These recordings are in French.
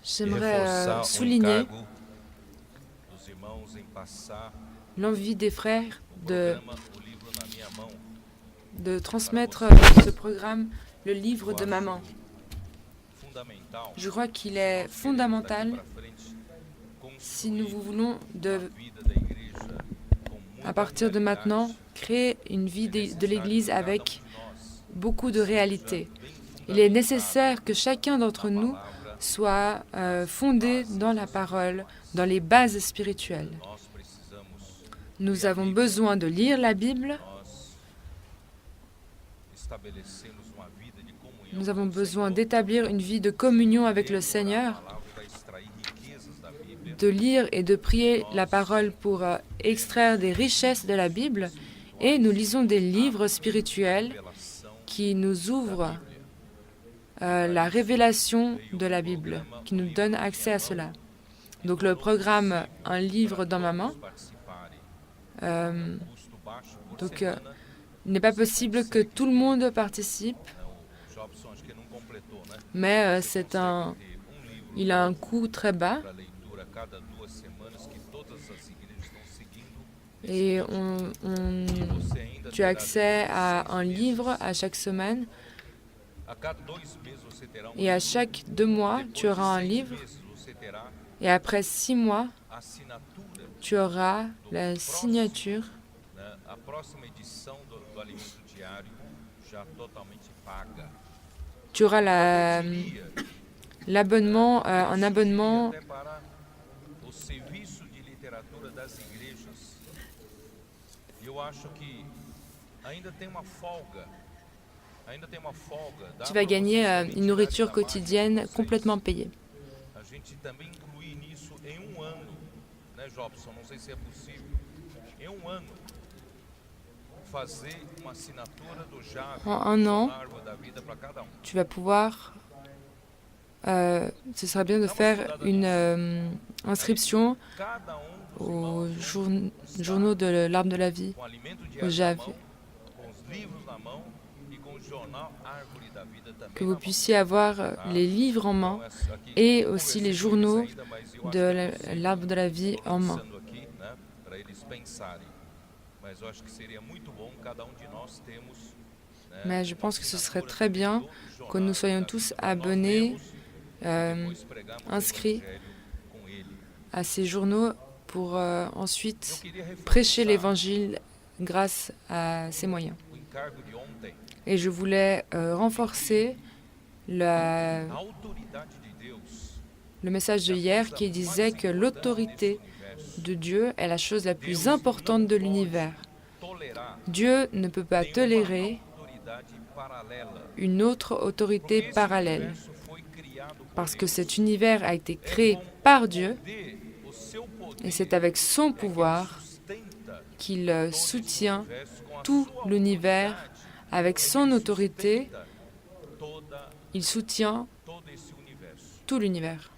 J'aimerais souligner l'envie des frères de transmettre ce programme, le livre de maman. Je crois qu'il est fondamental si nous voulons, à partir de maintenant, créer une vie de l'Église avec beaucoup de réalité. Il est nécessaire que chacun d'entre nous soit fondé dans la parole, dans les bases spirituelles. Nous avons besoin de lire la Bible. Nous avons besoin d'établir une vie de communion avec le Seigneur, de lire et de prier la parole pour extraire des richesses de la Bible. Et nous lisons des livres spirituels qui nous ouvrent la révélation de la Bible, qui nous donne accès à cela. Donc le programme Un livre dans ma main, il n'est pas possible que tout le monde participe, mais il a un coût très bas et tu as accès à un livre à chaque semaine et à chaque 2 mois, tu auras un livre et après 6 mois, tu auras la signature tu auras l'abonnement, un abonnement tu vas gagner une nourriture quotidienne complètement payée. En 1 an, tu vas pouvoir, ce sera bien de faire une inscription aux journaux de l'Arbre de la Vie, au JAV, que vous puissiez avoir les livres en main et aussi les journaux de l'Arbre de la Vie en main. Mais je pense que ce serait très bien que nous soyons tous abonnés, inscrits à ces journaux pour ensuite prêcher l'Évangile grâce à ces moyens. Et je voulais renforcer le message de hier qui disait que l'autorité de Dieu est la chose la plus importante de l'univers. Dieu ne peut pas tolérer une autre autorité parallèle, parce que cet univers a été créé par Dieu, et c'est avec son pouvoir qu'il soutient tout l'univers, avec son autorité, il soutient tout l'univers.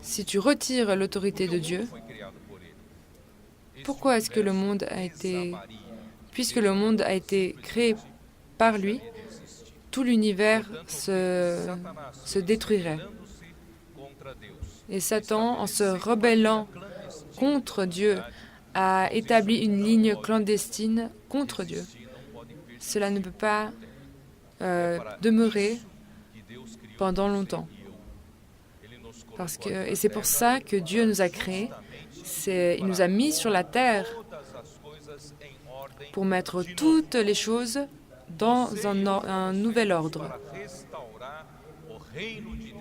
Si tu retires l'autorité de Dieu, pourquoi est-ce que le monde a été... Puisque le monde a été créé par lui, tout l'univers se détruirait. Et Satan, en se rebellant contre Dieu, a établi une ligne clandestine contre Dieu. Cela ne peut pas demeurer pendant longtemps. Et c'est pour ça que Dieu nous a créés. Il nous a mis sur la terre pour mettre toutes les choses dans un nouvel ordre.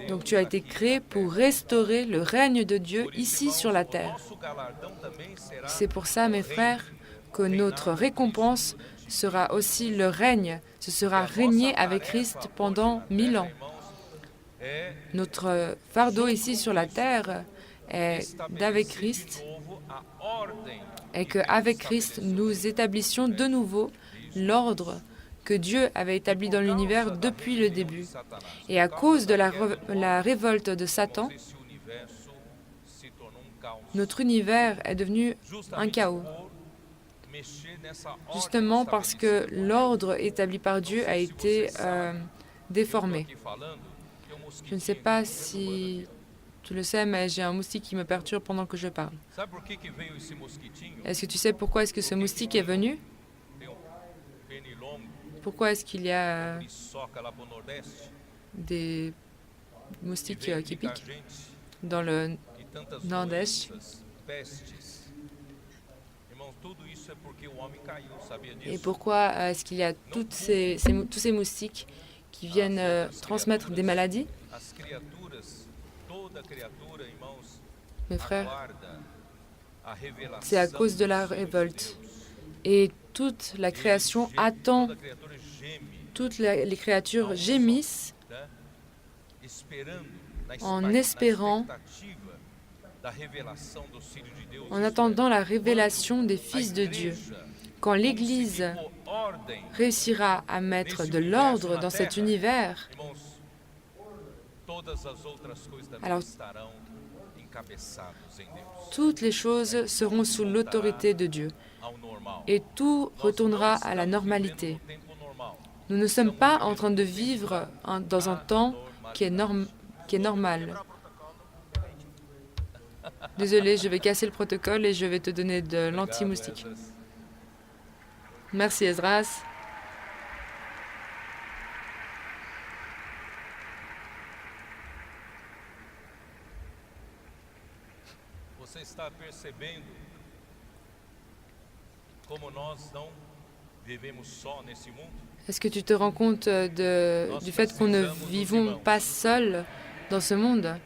Donc tu as été créé pour restaurer le règne de Dieu ici sur la terre. C'est pour ça, mes frères, que notre récompense sera aussi le règne. Ce sera régner avec Christ pendant 1000 ans. Notre fardeau ici sur la terre est d'avec Christ, et qu'avec Christ, nous établissions de nouveau l'ordre que Dieu avait établi dans l'univers depuis le début. Et à cause de la révolte de Satan, notre univers est devenu un chaos. justement parce que l'ordre établi par Dieu a été déformé. Je ne sais pas si tu le sais, mais j'ai un moustique qui me perturbe pendant que je parle. Est-ce que tu sais pourquoi est-ce que ce moustique est venu? Pourquoi est-ce qu'il y a des moustiques qui piquent dans le Nord-Est? Et pourquoi est-ce qu'il y a tous ces moustiques qui viennent transmettre des maladies? Mes frères, c'est à cause de la révolte. Et toute la création attend, toutes les créatures gémissent en espérant, en attendant la révélation des fils de Dieu. Quand l'Église réussira à mettre de l'ordre dans cet univers, alors toutes les choses seront sous l'autorité de Dieu et tout retournera à la normalité. Nous ne sommes pas en train de vivre dans un temps qui est normal. Désolé, je vais casser le protocole et je vais te donner de l'anti-moustique. Merci, Esdras. Você está percebendo como nós não vivemos só nesse mundo? Est-ce que tu te rends compte du fait qu'on ne vivons pas seuls dans ce monde?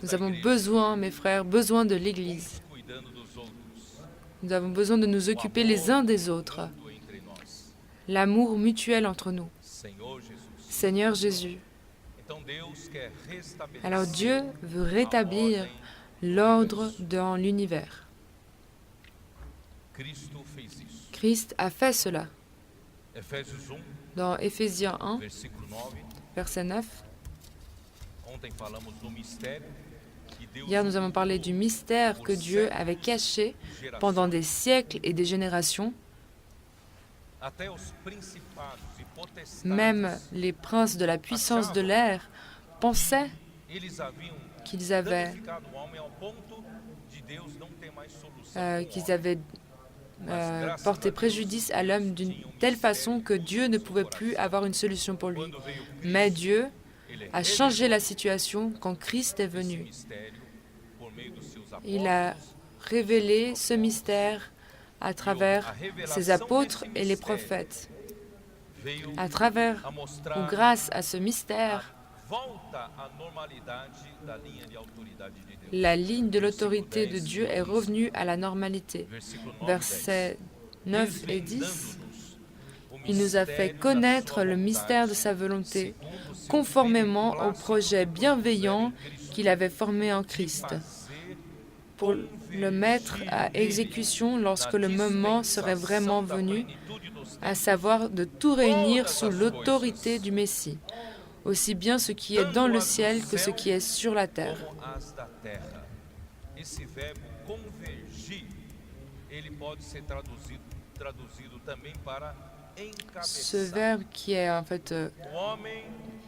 Nous avons besoin, mes frères, besoin de l'Église. Nous avons besoin de nous occuper les uns des autres. L'amour mutuel entre nous. Seigneur Jésus. Alors Dieu veut rétablir l'ordre dans l'univers. Christ a fait cela. Dans Éphésiens 1, verset 9, hier nous avons parlé du mystère que Dieu avait caché pendant des siècles et des générations. Même les princes de la puissance de l'air pensaient qu'ils avaient porté préjudice à l'homme d'une telle façon que Dieu ne pouvait plus avoir une solution pour lui. Mais Dieu a changé la situation quand Christ est venu. Il a révélé ce mystère à travers ses apôtres et les prophètes. À travers ou grâce à ce mystère, la ligne de l'autorité de Dieu est revenue à la normalité. Versets 9 et 10, il nous a fait connaître le mystère de sa volonté, conformément au projet bienveillant qu'il avait formé en Christ, pour le mettre à exécution lorsque le moment serait vraiment venu, à savoir de tout réunir sous l'autorité du Messie, aussi bien ce qui est dans le ciel que ce qui est sur la terre. Ce verbe qui est en fait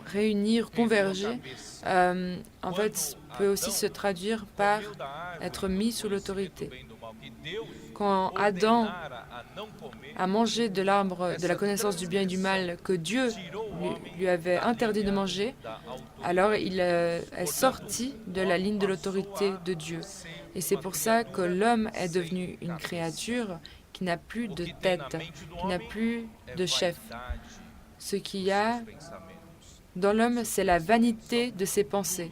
réunir, converger, en fait peut aussi se traduire par être mis sous l'autorité. Quand Adam a mangé de l'arbre de la connaissance du bien et du mal que Dieu lui avait interdit de manger, alors il est sorti de la ligne de l'autorité de Dieu. Et c'est pour ça que l'homme est devenu une créature qui n'a plus de tête, qui n'a plus de chef. Ce qu'il y a dans l'homme, c'est la vanité de ses pensées.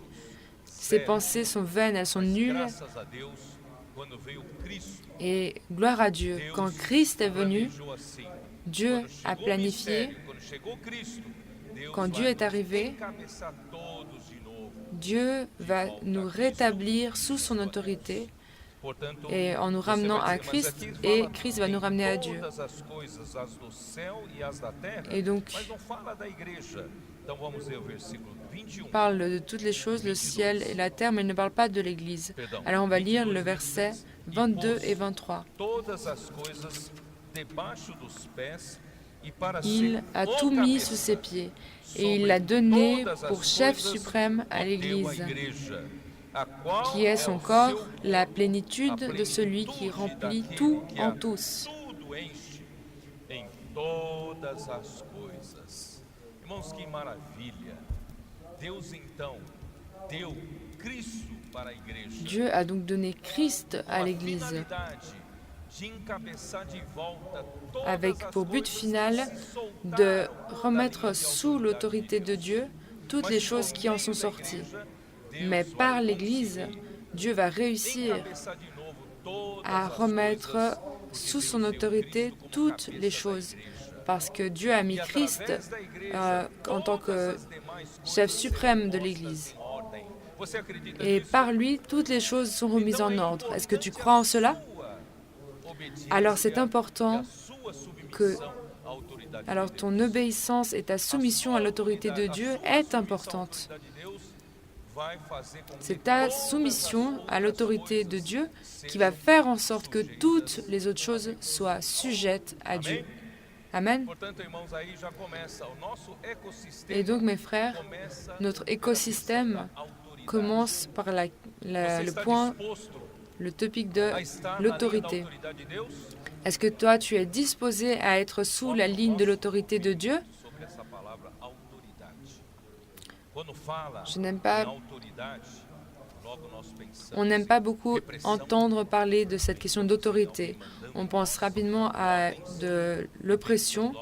Ses pensées sont vaines, elles sont nulles. Et gloire à Dieu, quand Christ est venu, Dieu a planifié, quand Dieu est arrivé, Dieu va nous rétablir sous son autorité et en nous ramenant à Christ, et Christ va nous ramener à Dieu. Et donc, il parle de toutes les choses, le ciel et la terre, mais il ne parle pas de l'Église. Alors on va lire le verset 22 et 23. debaixo dos pés e para Il ser a o tout mis cabeça sous ses pieds et il sobre l'a donné todas as pour chef coisas, suprême à o deu à l'Église, igreja, a qual qui est é son o corps, seu la corpo, a plénitude de celui qui plenitude remplit daquele tout que en a tous. tudo enche em todas as coisas. Irmãos, que maravilha! Deus então deu Cristo para a igreja. Dieu a donc donné Christ à com a l'Église, finalidade de encabeçar de volta todas avec as pour but coisas final que se soltaram de da remettre linha de sous autoridade l'autorité de de Deus. Dieu toutes Mas les por choses qui en sont meio da sorties. igreja, Deus Mais vai par l'Église, conseguir Dieu va réussir encabeçar de novo todas à as remettre coisas, porque sous Deus son deu autorité Cristo como toutes cabeça les da choses, igreja. parce que Dieu a mis E Christ através da igreja, en tant todas que as demais chef coisas suprême de serão l'Église. postas em ordem. Você acredita Et nisso? par lui, toutes les choses sont remises Então en é ordre. Est-ce que tu importante crois en a cela? sua obediência Alors c'est e important a sua que submissão à autoridade alors de ton Deus. obéissance et ta soumission à l'autorité de Dieu est importante. C'est ta soumission à l'autorité de Dieu qui va faire en sorte que toutes les autres choses soient sujettes à Dieu. Amen. Et donc, mes frères, notre écosystème commence par le point, le topic de l'autorité. Est-ce que toi, tu es disposé à être sous la ligne de l'autorité de Dieu? Je n'aime pas. On n'aime pas beaucoup entendre parler de cette question d'autorité. On pense rapidement à de l'oppression.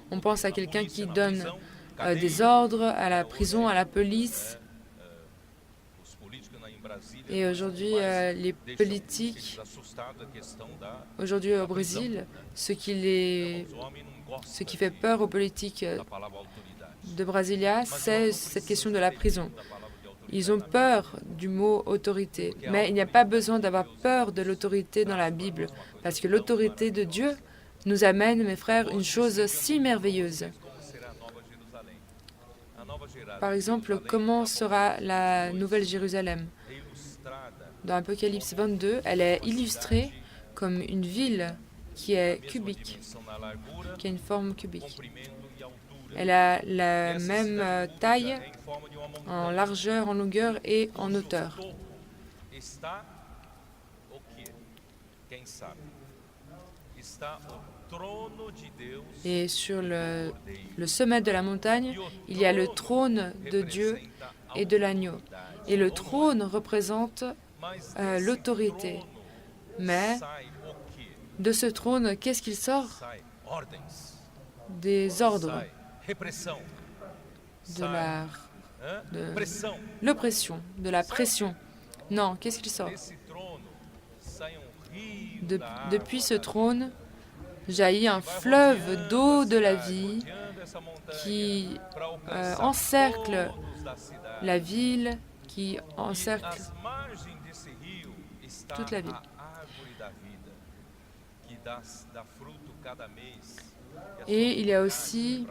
On pense à quelqu'un qui donne des ordres à la prison, à la police. Et aujourd'hui, les politiques, aujourd'hui au Brésil, ce qui fait peur aux politiques de Brasilia, c'est cette question de la prison. Ils ont peur du mot autorité, mais il n'y a pas besoin d'avoir peur de l'autorité dans la Bible, parce que l'autorité de Dieu nous amène, mes frères, une chose si merveilleuse. Par exemple, comment sera la Nouvelle Jérusalem? Dans Apocalypse 22, elle est illustrée comme une ville qui est cubique, qui a une forme cubique. Elle a la même taille en largeur, en longueur et en hauteur. Et sur le sommet de la montagne, il y a le trône de Dieu et de l'agneau. Et le trône représente l'autorité. Mais de ce trône, qu'est-ce qu'il sort? Des ordres, de l'oppression, de la pression. Non, qu'est-ce qu'il sort? Depuis ce trône, jaillit un fleuve d'eau de la vie qui encercle la ville, qui encercle toute la ville. Et il y a aussi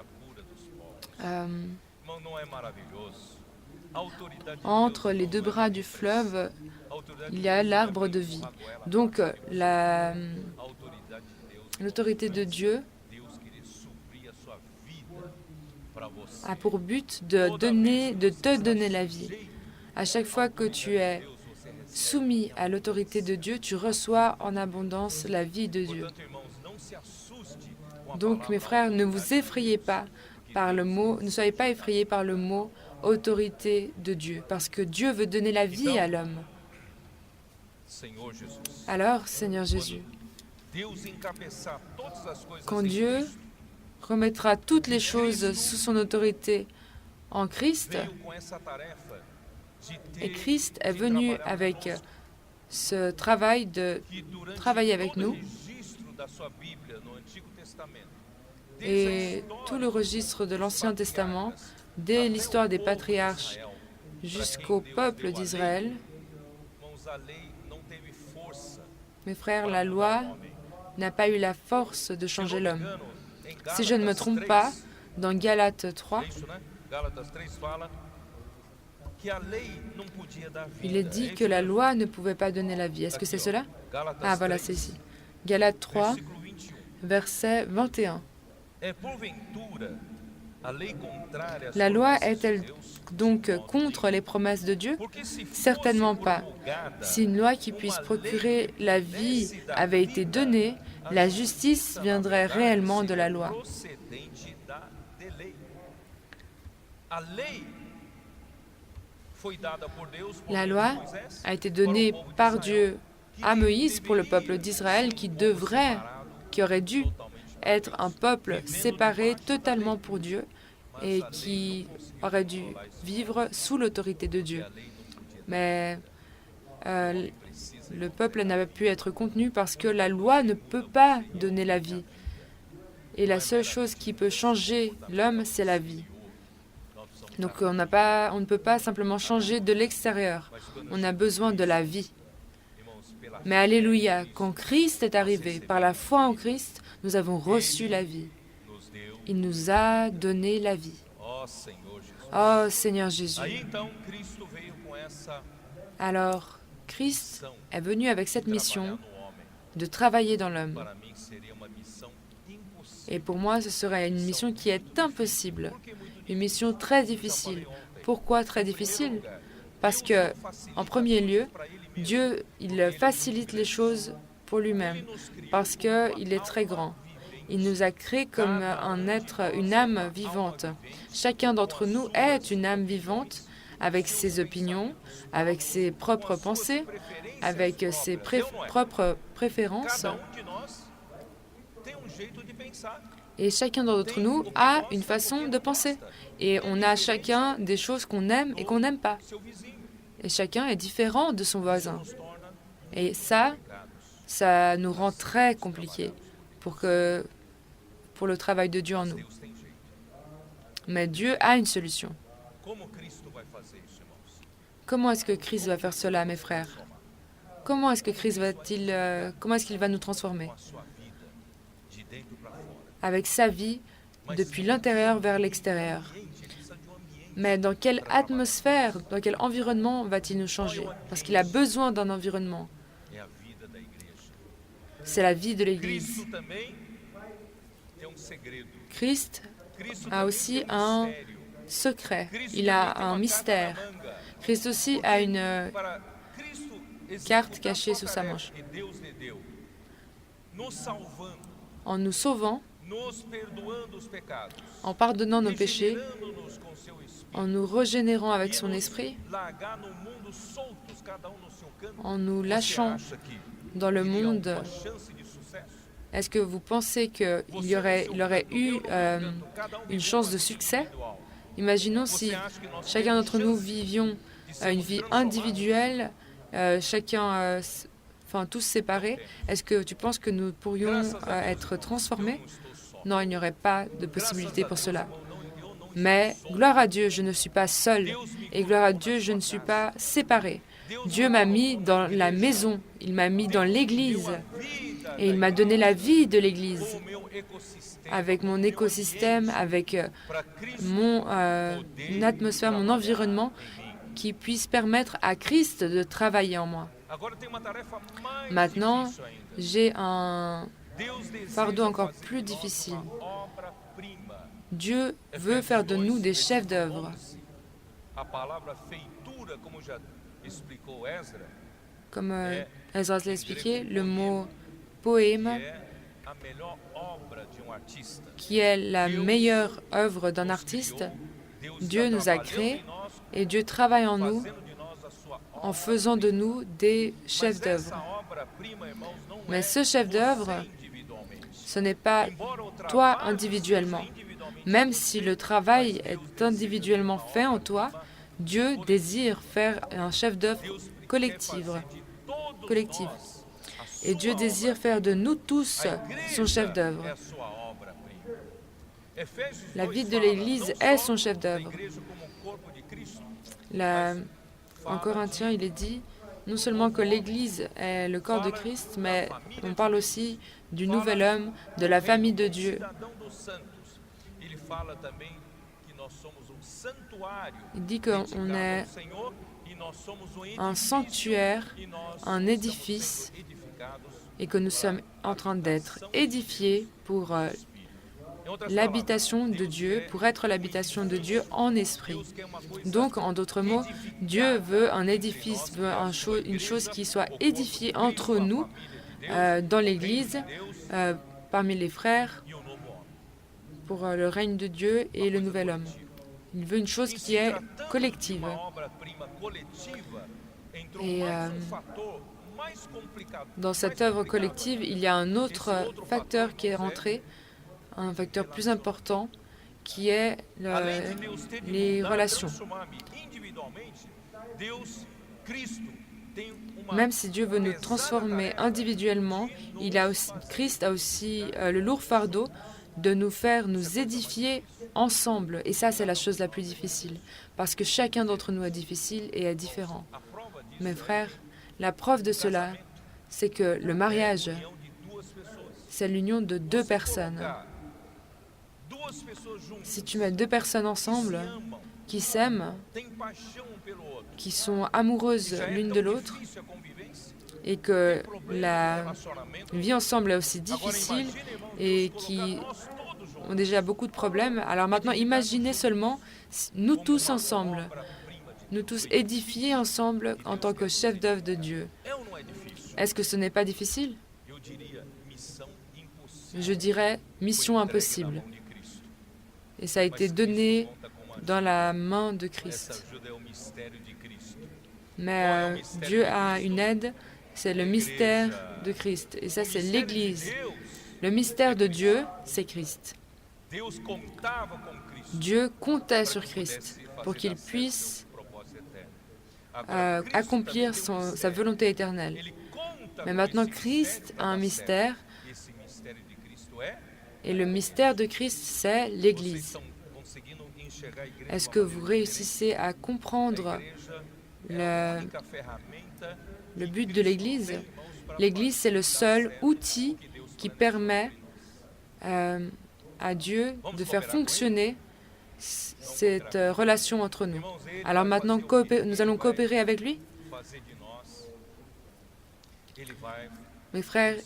entre les deux bras du fleuve, il y a l'arbre de vie. Donc l'autorité de Dieu a pour but de te donner la vie. À chaque fois que tu es soumis à l'autorité de Dieu, tu reçois en abondance la vie de Dieu. Donc, mes frères, ne vous effrayez pas par le mot, ne soyez pas effrayés par le mot autorité de Dieu, parce que Dieu veut donner la vie à l'homme. Alors, Seigneur Jésus, quand Dieu remettra toutes les choses sous son autorité en Christ, et Christ est venu avec ce travail de travailler avec nous, et tout le registre de l'Ancien Testament, dès l'histoire des patriarches jusqu'au peuple d'Israël. Mes frères, la loi n'a pas eu la force de changer l'homme. Si je ne me trompe pas, dans Galates 3, il est dit que la loi ne pouvait pas donner la vie. Est-ce que c'est cela? Ah, voilà, c'est ici. Galates 3, verset 21. É porventura a lei contrária às La loi promessas de est-elle Deus? donc Não, contre les promesses de Dieu? porque se fosse Certainement pas. promulgada Si une loi qui puisse uma procurer lei la que vie desse da avait été vida, donnée, a la justiça, justice na viendrait verdade, réellement de la seria loi. procedente de lei. A lei foi dada por Deus por La meio loi de Moisés a été para o donnée povo de par Israel, Dieu que à Moïse pour le deveria peuple d'Israël ser qui povo devrait, separado, qui aurait dû totalmente para être Deus, un peuple vivendo séparé debaixo da totalement lei. pour Dieu Mas et a lei qui não conseguiu aurait dû controlar esse vivre sous l'autorité de porque Dieu. a lei não podia dar. Mais euh, O homem precisa le de peuple n'avait pu être contenu parce que la loi ne peut pas donner la vie. Et la seule chose qui peut changer l'homme, c'est la vie. Donc on ne peut pas simplement changer de l'extérieur. On a besoin de la vie. Mais alléluia, quand Christ est arrivé, par la foi en Christ, nous avons reçu la vie. nos deu. Il nous a donné la vie. Ó Senhor Jesus. Oh Seigneur Jésus. Aí então Cristo veio com essa Alors, Christ missão est venu avec cette de mission trabalhar no homem. de travailler dans l'homme. Para mim seria uma missão impossível. Et pour moi, ce serait une mission qui est impossible, Porque é muito une mission très difficile. Pourquoi très difficile? Parce que, en premier lieu, Dieu, il facilite les choses pour lui-même, parce qu'il est très grand. Il nous a créés comme un être, une âme vivante. Chacun d'entre nous est une âme vivante, avec ses opinions, avec ses propres pensées, avec ses propres préférences. Cada de nós tem jeito de pensar. Et chacun d'entre nous a une façon de penser. Et on a chacun des choses qu'on aime et qu'on n'aime pas. Seu vizinho Et chacun est différent de son voisin. nos torna Et ça nous rend très compliqués pour le travail de Dieu en nous. Deus tem jeito. Mais Dieu a une solution. Como Cristo vai fazer isso, irmãos? Comment est-ce que Christ va faire cela, mes frères? Comment est-ce que Christ comment est-ce qu'il va nous transformer? Com a sua vida, de dentro para fora. Avec sa vie, depuis l'intérieur vers l'extérieur. Ambiente, ele precisa de ambiente. Mais dans quelle atmosphère, dans quel environnement va-t-il nous changer? Parce qu'il a besoin d'un environnement. É a vida da igreja. C'est la vie de l'Église. Cristo também tem segredo. Christ Cristo a também aussi tem un mistério. secret. Cristo Il a também tem un uma mystère. carta na manga. Christ aussi a une Para Cristo carte executar cachée sua sous sa tarefa manche. que Deus lhe deu, nos salvando, en nous sauvant, nos perdoando os pecados, en pardonnant nos péchés, regenerando-nos com seu espírito, en nous régénérant avec e son nos esprit, largar no mundo soltos, cada no seu canto. en nous Você lâchant acha que dans le teria monde. uma chance de sucesso? Est-ce que vous pensez qu'il Você y aurait, no seu il aurait canto, eu eu no meu canto, cada une viveu chance uma de vida succès? individual. Imaginons Você si acha que nós chacun temos d'entre nous chance vivions de sermos une vie transformados? individuelle, chacun, enfin tous séparés. Est-ce que tu penses que nous pourrions Graças a Deus, être irmãos, transformés? eu não estou só. Non, il n'y aurait pas de Graças possibilité a pour Deus, cela. irmão, eu não Mais estou só. gloire à Dieu, je ne suis pas seul. Deus me Et gloire à colocou Dieu, na je sua ne suis casa. pas séparé. Deus Dieu me m'a colocou mis na dans la igreja. maison, il m'a mis dans Deus me deu l'Église a vida et il da m'a donné igreja, la vie de l'Église com o meu écossistema, avec com o mon meu écosystème, ambiente, avec pra Cristo mon poder atmosphère, mon trabalhar environnement em mim. qui puisse permettre à Christ de travailler en moi. Agora tem uma tarefa mais Maintenant, difícil ainda. j'ai un Deus deseja fardeau encore fazer plus de nós difficile. uma obra-prima. Dieu veut faire de nous des chefs d'œuvre. A palavra feitura, como já explicou Ezra, Comme Ezra l'a expliqué, le mot poème, é a melhor obra de artista. qui est la meilleure œuvre d'un artiste, Deus Dieu está nous a trabalhando créés em nós, et Dieu travaille en nous fazendo de nós a sua en obra. faisant de nous des chefs Mas d'œuvre. essa obra-prima, irmãos, não Mais é ce chef d'œuvre, você individualmente. ce n'est pas Embora o toi trabalho individuellement. seja individualmente Même si le travail est individuellement fait en toi, Dieu désire faire un chef d'œuvre Deus quer collectif. fazer de todos collective. nós a Et Dieu sua désire faire de nous tous obra. A igreja son chef é d'œuvre. a sua obra-prima. Efésios La 2 vie de fala l'Église não est só son chef da d'œuvre. igreja como corpo de Cristo, En Corinthiens, il est dit non seulement que l'Église est le corps de Christ, mais on parle aussi du nouvel homme, de la famille de Dieu. cidadão dos santos. Ele fala também que nós somos santuário Il dit qu'on dedicado est ao Senhor e nós somos un sanctuaire, e nós un somos édifice, sendo edificados. et que nous sommes en train d'être édifiés pour l'habitation de Dieu, pour être l'habitation de Dieu en esprit. Donc, en d'autres mots, Dieu veut un édifice, veut une chose qui soit édifiée entre nous, dans l'Église, parmi les frères, pour le règne de Dieu et le nouvel homme. Il veut une chose qui est collective. Et dans cette œuvre collective, il y a un autre facteur qui est rentré, un facteur plus important, qui est les relations. Même si Dieu veut nous transformer individuellement, Christ a aussi le lourd fardeau de nous faire nous édifier ensemble. Et ça, c'est la chose la plus difficile, parce que chacun d'entre nous est difficile et est différent. Mes frères, la preuve de cela, c'est que le mariage, c'est l'union de deux personnes. Si tu mets deux personnes ensemble, qui s'aiment, qui sont amoureuses l'une de l'autre, et que la vie ensemble est aussi difficile et qui ont déjà beaucoup de problèmes, alors maintenant, imaginez seulement nous tous ensemble, nous tous édifiés ensemble en tant que chefs d'œuvre de Dieu. Est-ce que ce n'est pas difficile? Je dirais mission impossible. Et ça a été donné dans la main de Christ. Mais Dieu a une aide, c'est le mystère de Christ. Et ça, c'est l'Église. Le mystère de Dieu, c'est Christ. Dieu comptait sur Christ pour qu'il puisse accomplir sa volonté éternelle. Mais maintenant, Christ a un mystère, et le mystère de Christ, c'est l'Église. Est-ce que vous réussissez à comprendre le but de l'Église? L'Église, c'est le seul outil qui permet à Dieu de faire fonctionner cette relation entre nous. Alors maintenant, nous allons coopérer avec lui. Mes frères,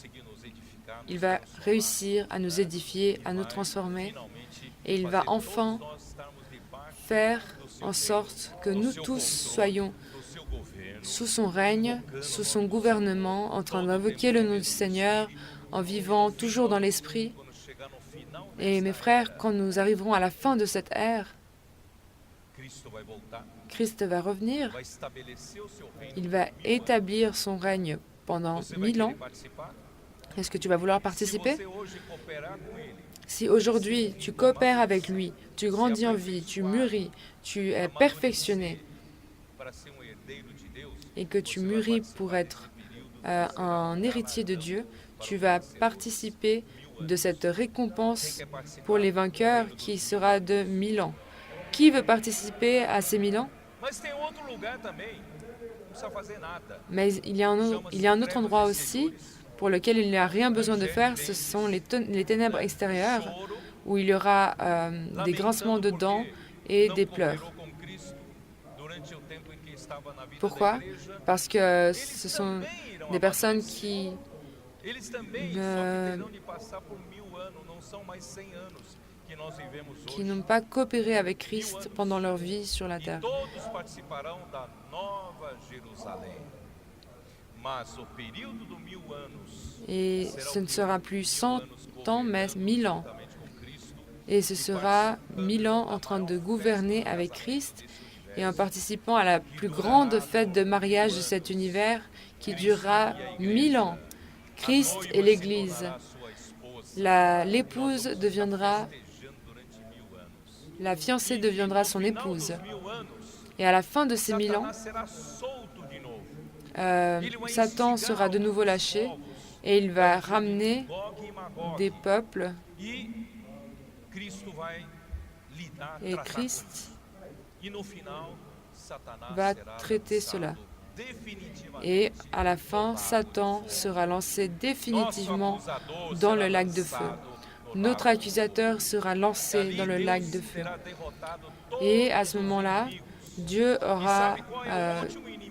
il va réussir à nous édifier, à nous transformer, et il va enfin faire en sorte que nous tous soyons sous son règne, sous son gouvernement, en train d'invoquer le nom du Seigneur, en vivant toujours dans l'esprit. Et mes frères, quand nous arriverons à la fin de cette ère, Christ va revenir, il va établir son règne pendant 1000 ans. Est-ce que tu vas vouloir participer? Si aujourd'hui tu coopères avec lui, tu grandis en vie, tu mûris, tu es perfectionné et que tu mûris pour être un héritier de Dieu, tu vas participer de cette récompense pour les vainqueurs qui sera de 1000 ans. Qui veut participer à ces 1000 ans? Mais il y a un autre endroit aussi pour lequel il n'y a rien besoin de faire, ce sont les ténèbres extérieures, où il y aura des grincements de dents et des pleurs. Pourquoi? Parce que ce sont des personnes qui n'ont pas coopéré avec Christ pendant leur vie sur la terre. Et ce ne sera plus 100 ans, mais 1000 ans. Et ce sera 1000 ans en train de gouverner avec Christ et en participant à la plus grande fête de mariage de cet univers qui durera 1000 ans. Christ et l'Église. L'épouse deviendra, la fiancée deviendra son épouse. Et à la fin de ces 1000 ans, Satan sera de nouveau lâché et il va ramener des peuples. Et Christ va traiter cela. Et à la fin, Satan sera lancé définitivement dans le lac de feu. Notre accusateur sera lancé dans le lac de feu. Et à ce moment-là, Dieu aura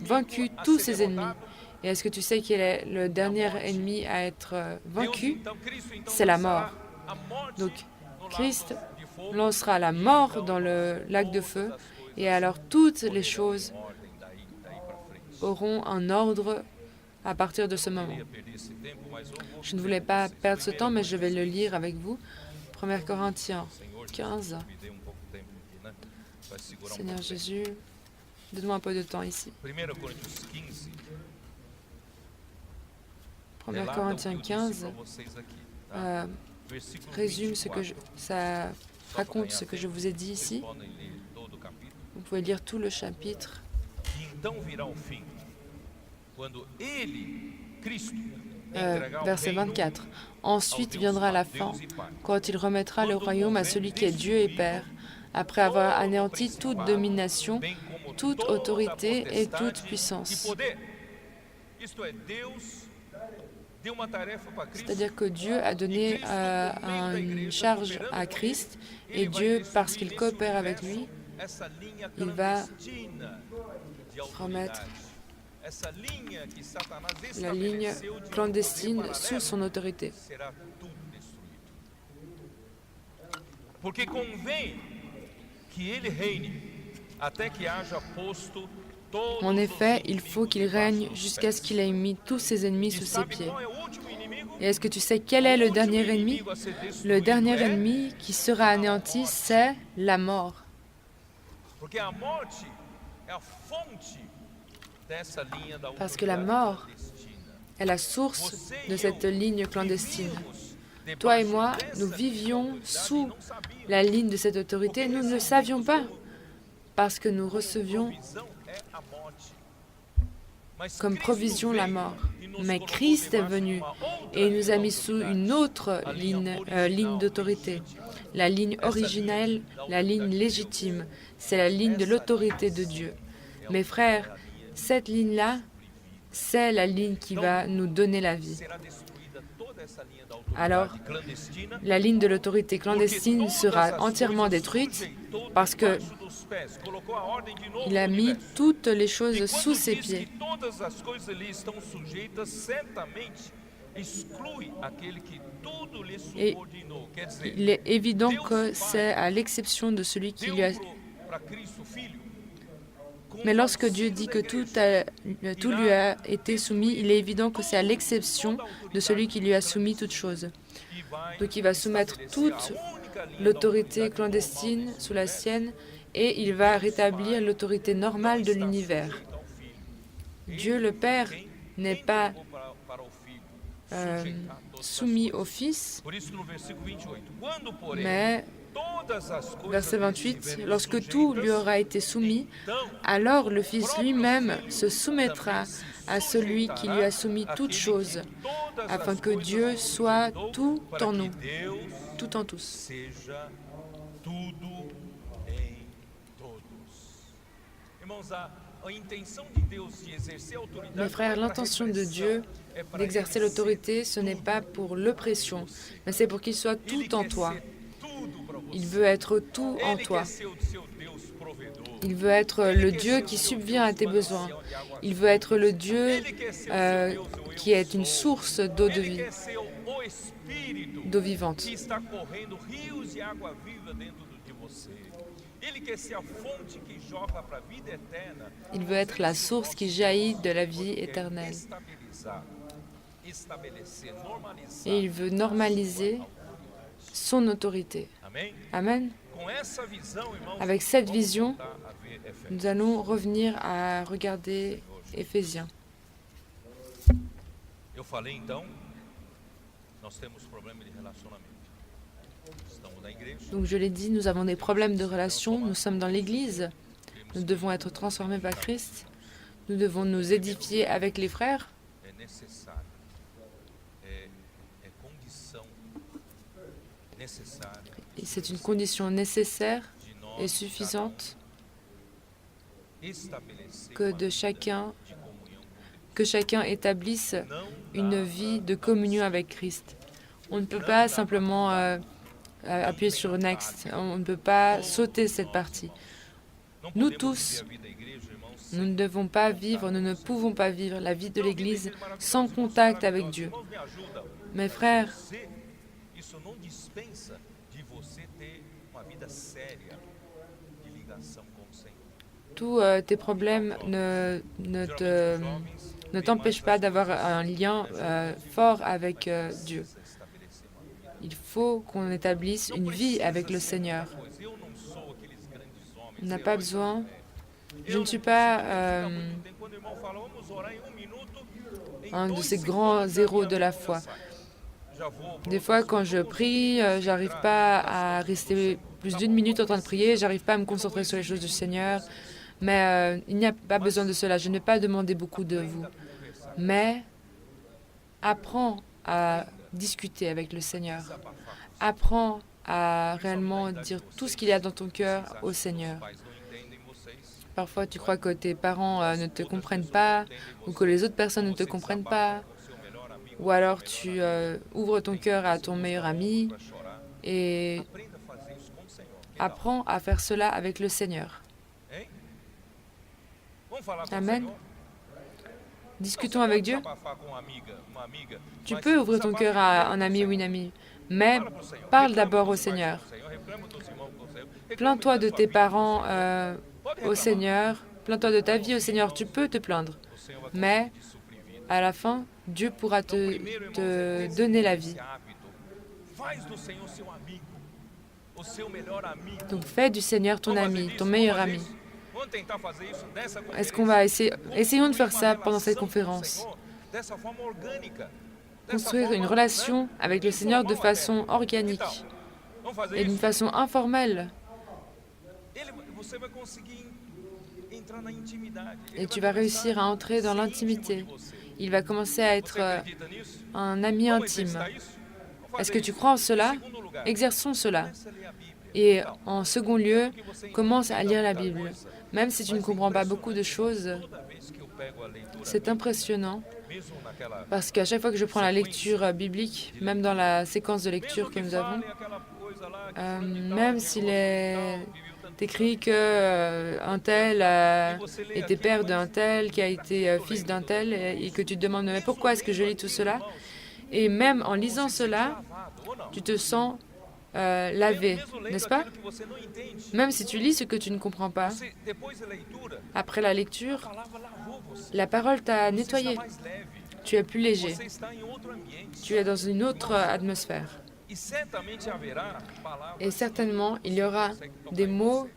vaincu tous ses ennemis. Et est-ce que tu sais quel est le dernier ennemi à être vaincu? C'est la mort. Donc, Christ lancera la mort dans le lac de feu, et alors toutes les choses auront un ordre à partir de ce moment. Je ne voulais pas perdre ce temps, mais je vais le lire avec vous. 1 Corinthiens 15. Seigneur Jésus, donne-moi un peu de temps ici. 1 Corinthiens 15 résume ça raconte ce que je vous ai dit ici. Vous pouvez lire tout le chapitre. Verset 24. Ensuite viendra la fin, quand il remettra le royaume à celui qui est Dieu et Père, après avoir anéanti toute domination, toute autorité et toute puissance. C'est-à-dire que Dieu a donné une charge à Christ, et Dieu, parce qu'il coopère avec lui, il va remettre la ligne clandestine sous son autorité. En effet, il faut qu'il règne jusqu'à ce qu'il ait mis tous ses ennemis sous ses pieds. Et est-ce que tu sais quel est le dernier ennemi? Le dernier ennemi qui sera anéanti, c'est la mort. Parce que la mort est la source de cette ligne clandestine. Toi et moi, nous vivions sous la ligne de cette autorité. Nous ne le savions pas, parce que nous recevions comme provision la mort. Mais Christ est venu et il nous a mis sous une autre ligne d'autorité. La ligne originelle, la ligne légitime, c'est la ligne de l'autorité de Dieu. Mes frères, cette ligne-là, c'est la ligne qui va nous donner la vie. Alors, la ligne de l'autorité clandestine sera entièrement détruite parce que il a mis toutes les choses sous ses pieds. Et il est évident que c'est à l'exception de celui qui lui a... Mais lorsque Dieu dit que tout lui a été soumis, il est évident que c'est à l'exception de celui qui lui a soumis toutes choses. Donc il va soumettre toute l'autorité clandestine sous la sienne et il va rétablir l'autorité normale de l'univers. Dieu le Père n'est pas soumis au Fils, mais, verset 28, lorsque tout lui aura été soumis, alors le Fils lui-même se soumettra à celui qui lui a soumis toutes choses, afin que Dieu soit tout en nous, tout en tous. Mes frères, l'intention de Dieu d'exercer l'autorité, ce n'est pas pour l'oppression, mais c'est pour qu'il soit tout en toi. Il veut être tout en toi. Il veut être le Dieu qui subvient à tes besoins. Il veut être le Dieu qui est une source d'eau de vie, d'eau vivante. Il veut être la source qui jaillit de la vie éternelle. Et il veut normaliser son autorité. Amen. Avec cette vision, nous allons revenir à regarder Éphésiens. Donc je l'ai dit, nous avons des problèmes de relation, nous sommes dans l'Église, nous devons être transformés par Christ, nous devons nous édifier avec les frères. Et c'est une condition nécessaire et suffisante que chacun établisse une vie de communion avec Christ. On ne peut pas simplement appuyer sur Next, on ne peut pas sauter cette partie. Não Nous podemos tous, viver a vida da igreja, irmãos, nous sem ne devons pas vivre, nous ne pouvons pas vivre la vie de l'Église sans contact avec Dieu. Irmãos, me ajudam. Mes frères, Isso não dispensa de você ter uma vida séria de ligação com o Senhor. tous tes problèmes ne t'empêchent pas d'avoir un lien fort avec Dieu. Il faut qu'on établisse une vie avec le Seigneur. Eu não sou aqueles grandes homens. On n'a pas besoin. Je ne suis pas Quando o irmão fala, vamos orar em 1 minuto, em un de 2 ces grands segundos, héros a de minha la vida foi. sai. Já vou Des fois, quand je prie, j'arrive pas à rester plus d'une minute en train de prier, j'arrive pas à me concentrer sur les choses du Seigneur. Mais il n'y a pas besoin de cela. Je n'ai pas demandé beaucoup de vous. Mais apprends à discuter avec le Seigneur. Apprends à réellement dire tout ce qu'il y a dans ton cœur au Seigneur. pais não entendem vocês. Parfois, tu crois que tes parents ne te comprennent pas ou que les autres personnes ne te comprennent pas. Seu melhor amigo Ou alors, tu ouvres ton cœur à ton meilleur ami para chorar. et Aprenda a fazer isso com o Senhor. apprends à faire cela avec le Seigneur. Hein? Vamos falar com Amen. o Senhor? Discutons avec Dieu. Desabafar com uma amiga, Tu mas peux ouvrir ton cœur à un ami ou une amie, mais parle d'abord au Seigneur. reclama dos irmãos com o Senhor. Reclama Plains-toi da de sua tes vida. parents Pode au reclamar. Seigneur. Plains-toi de ta vie au Seigneur. Tu peux te plaindre. O Senhor vai Mais conseguir suprir vida. à la fin, Dieu pourra Primeiro, irmãos, te donner la vie. esse hábito. Faz do Senhor seu amigo, o seu melhor amigo. Donc fais du Seigneur ton Vamos fazer ami, isso? ton Vamos meilleur fazer ami. isso? Vamos tentar fazer isso nessa Est-ce qu'on va essayer? Vamos Essayons de faire construire ça uma pendant cette relação com o conférence. Senhor dessa forma orgânica. Dessa Construire forma, une né, relation avec le Seigneur de informal façon até. organique Então, vamos fazer et d'une isso? façon informelle. Você vai conseguir entrar na intimidade. Et tu vas réussir à entrer dans l'intimité. Il va commencer à être Acredita nisso? un ami Vamos intime. exercitar isso? Vamos Est-ce fazer que tu isso. crois en cela? Em segundo lugar, Exerçons cela. começa a ler a Bíblia. Et Então, en second lieu, que você commence à entenda lire la muita Bible. coisa. Même si tu ne comprends pas beaucoup de choses, Toda vez que eu pego a leitura c'est bíblica, impressionnant mesmo naquela parce qu'à chaque fois que je prends la lecture biblique, même dans la séquence de lecture mesmo que que nous avons, falem aquela coisa lá, que fulano de tal même viveu s'il tanto est tempo, écrit que un tel était père d'un tel, qui a été fils d'un tel, et que tu te demandes mais pourquoi est-ce que je lis tout cela? Et même en lisant cela, travado, ou não? tu te sens lavé, Mesmo lendo n'est-ce pas? aquilo que você não entende, Même si tu lis ce que tu ne comprends pas, você, depois da leitura, après la lecture, a palavra lavou você. la parole t'a Você nettoyé, está mais leve, tu es plus léger, você está em outro ambiente. tu es dans une autre atmosphère. E certamente haverá palavras Et certainement, il y aura des mots,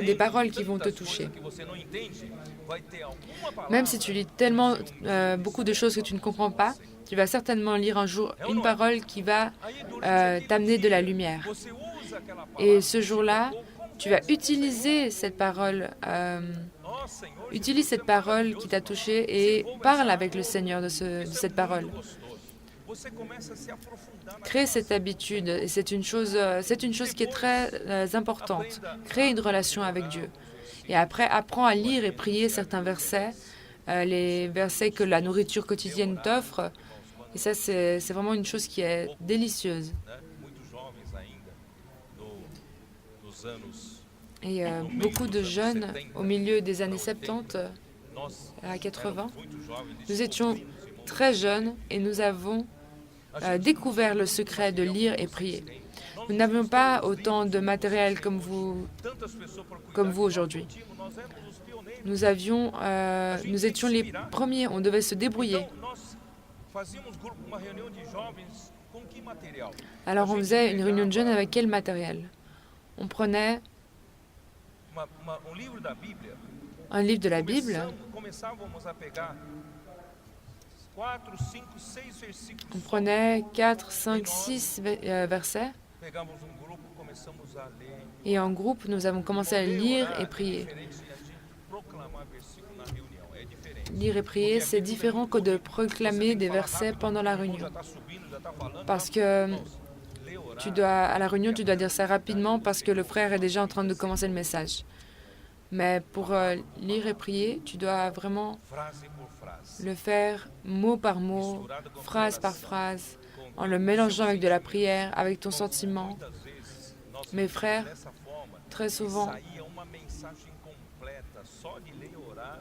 des paroles qui vont te toucher. que você não entende, vai ter alguma palavra. Même si tu lis tellement beaucoup de choses que tu ne comprends pas, tu vas certainement lire un jour une parole qui va Aí, durante t'amener de la lumière. você usa aquela palavra. Et ce jour-là, tu vas utiliser cette parole, Ó Senhor, utilise cette parole qui t'a touché et parle avec le Seigneur de cette parole. gostoso. Você começa a se aprofundar na Crée cette habitude et c'est une chose qui est très importante. Crée une relation avec Dieu. Et après, apprends à lire et prier certains versets, les versets que la nourriture quotidienne t'offre. Et ça, c'est vraiment une chose qui est délicieuse. né? Muitos jovens ainda nos anos Et beaucoup de jeunes, au milieu des années 70 nós à 80, muito jovens nous étions très jeunes et nous avons découvert le secret de lire et prier. Nous n'avions pas autant de matériel comme vous tantas pessoas para cuidar aujourd'hui. nós éramos os pioneiros. Nous étions les premiers, on devait se débrouiller. Então nós fazíamos grupo, uma reunião de jovens com que material? Alors on faisait une réunion de jeunes avec quel matériel? On prenait Livro da Bíblia. un livre de la Bible, Começávamos a pegar 4, 5, 6 versículos. on prenait 4, 5, 6 versets Pegamos grupo, começamos a ler. et en groupe nous avons commencé à lire et prier. Diferente de proclamar versículo na reunião. É diferente. Lire et prier, c'est différent que de proclamer des versets pendant la réunion. Já está subindo, já está falando. Parce que Lê, orar. à la réunion, tu dois dire ça rapidement parce que le frère est déjà en train de commencer le message. Mais pour lire et prier, tu dois vraiment Frase por frase. le faire mot par mot, phrase par phrase, en le mélangeant avec de la prière, avec ton sentiment. Muitas vezes nós Mes frères, dessa forma très souvent, Isso aí é uma mensagem completa. Só de ler e orar,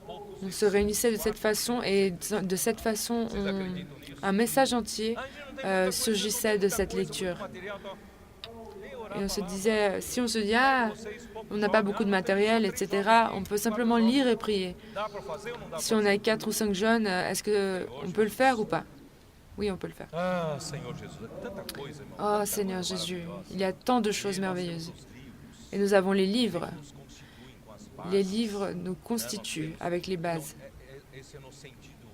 poucos on se réunissait de cette façon et de cette façon, vocês acreditam nisso? un message entier A gente não tem muita coisa, surgissait de cette muita lecture. coisa, muito material, ler, orar Et a on se palavra. disait, si on se dit, ah, Vocês poucos on n'a pas jovens, beaucoup de não tem matériel, muita etc., coisa, on peut simplement lire et prier. dá para fazer ou não dá Si pra on fazer? a 4 ou 5 jeunes, est-ce qu'on peut le faire ou pas? Oui, on peut le faire. Ah, Senhor Jesus, é tanta coisa, irmão. Oh tanta Seigneur coisa Jésus, maravilhosa. il y a tant de E choses nós merveilleuses. temos os livros, Et nous avons les livres. que nos constituem com as bases. Les livres nous constituent avec les bases. Então, esse é no sentido.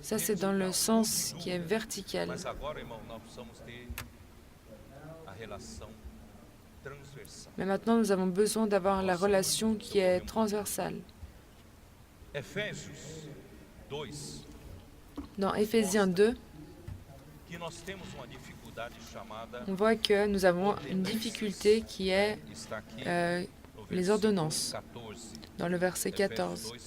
Ça, c'est dans le sens qui est vertical. Mas agora, irmão, nós precisamos ter a relação transversal. Mais maintenant, nous avons besoin d'avoir la relation qui est transversale. Efésios 2, Dans Éphésiens 2, que nós temos uma dificuldade chamada, on voit que nous avons une difficulté qui est está aqui no les versículo ordonnances, 14. dans le verset Efésios 14, 2,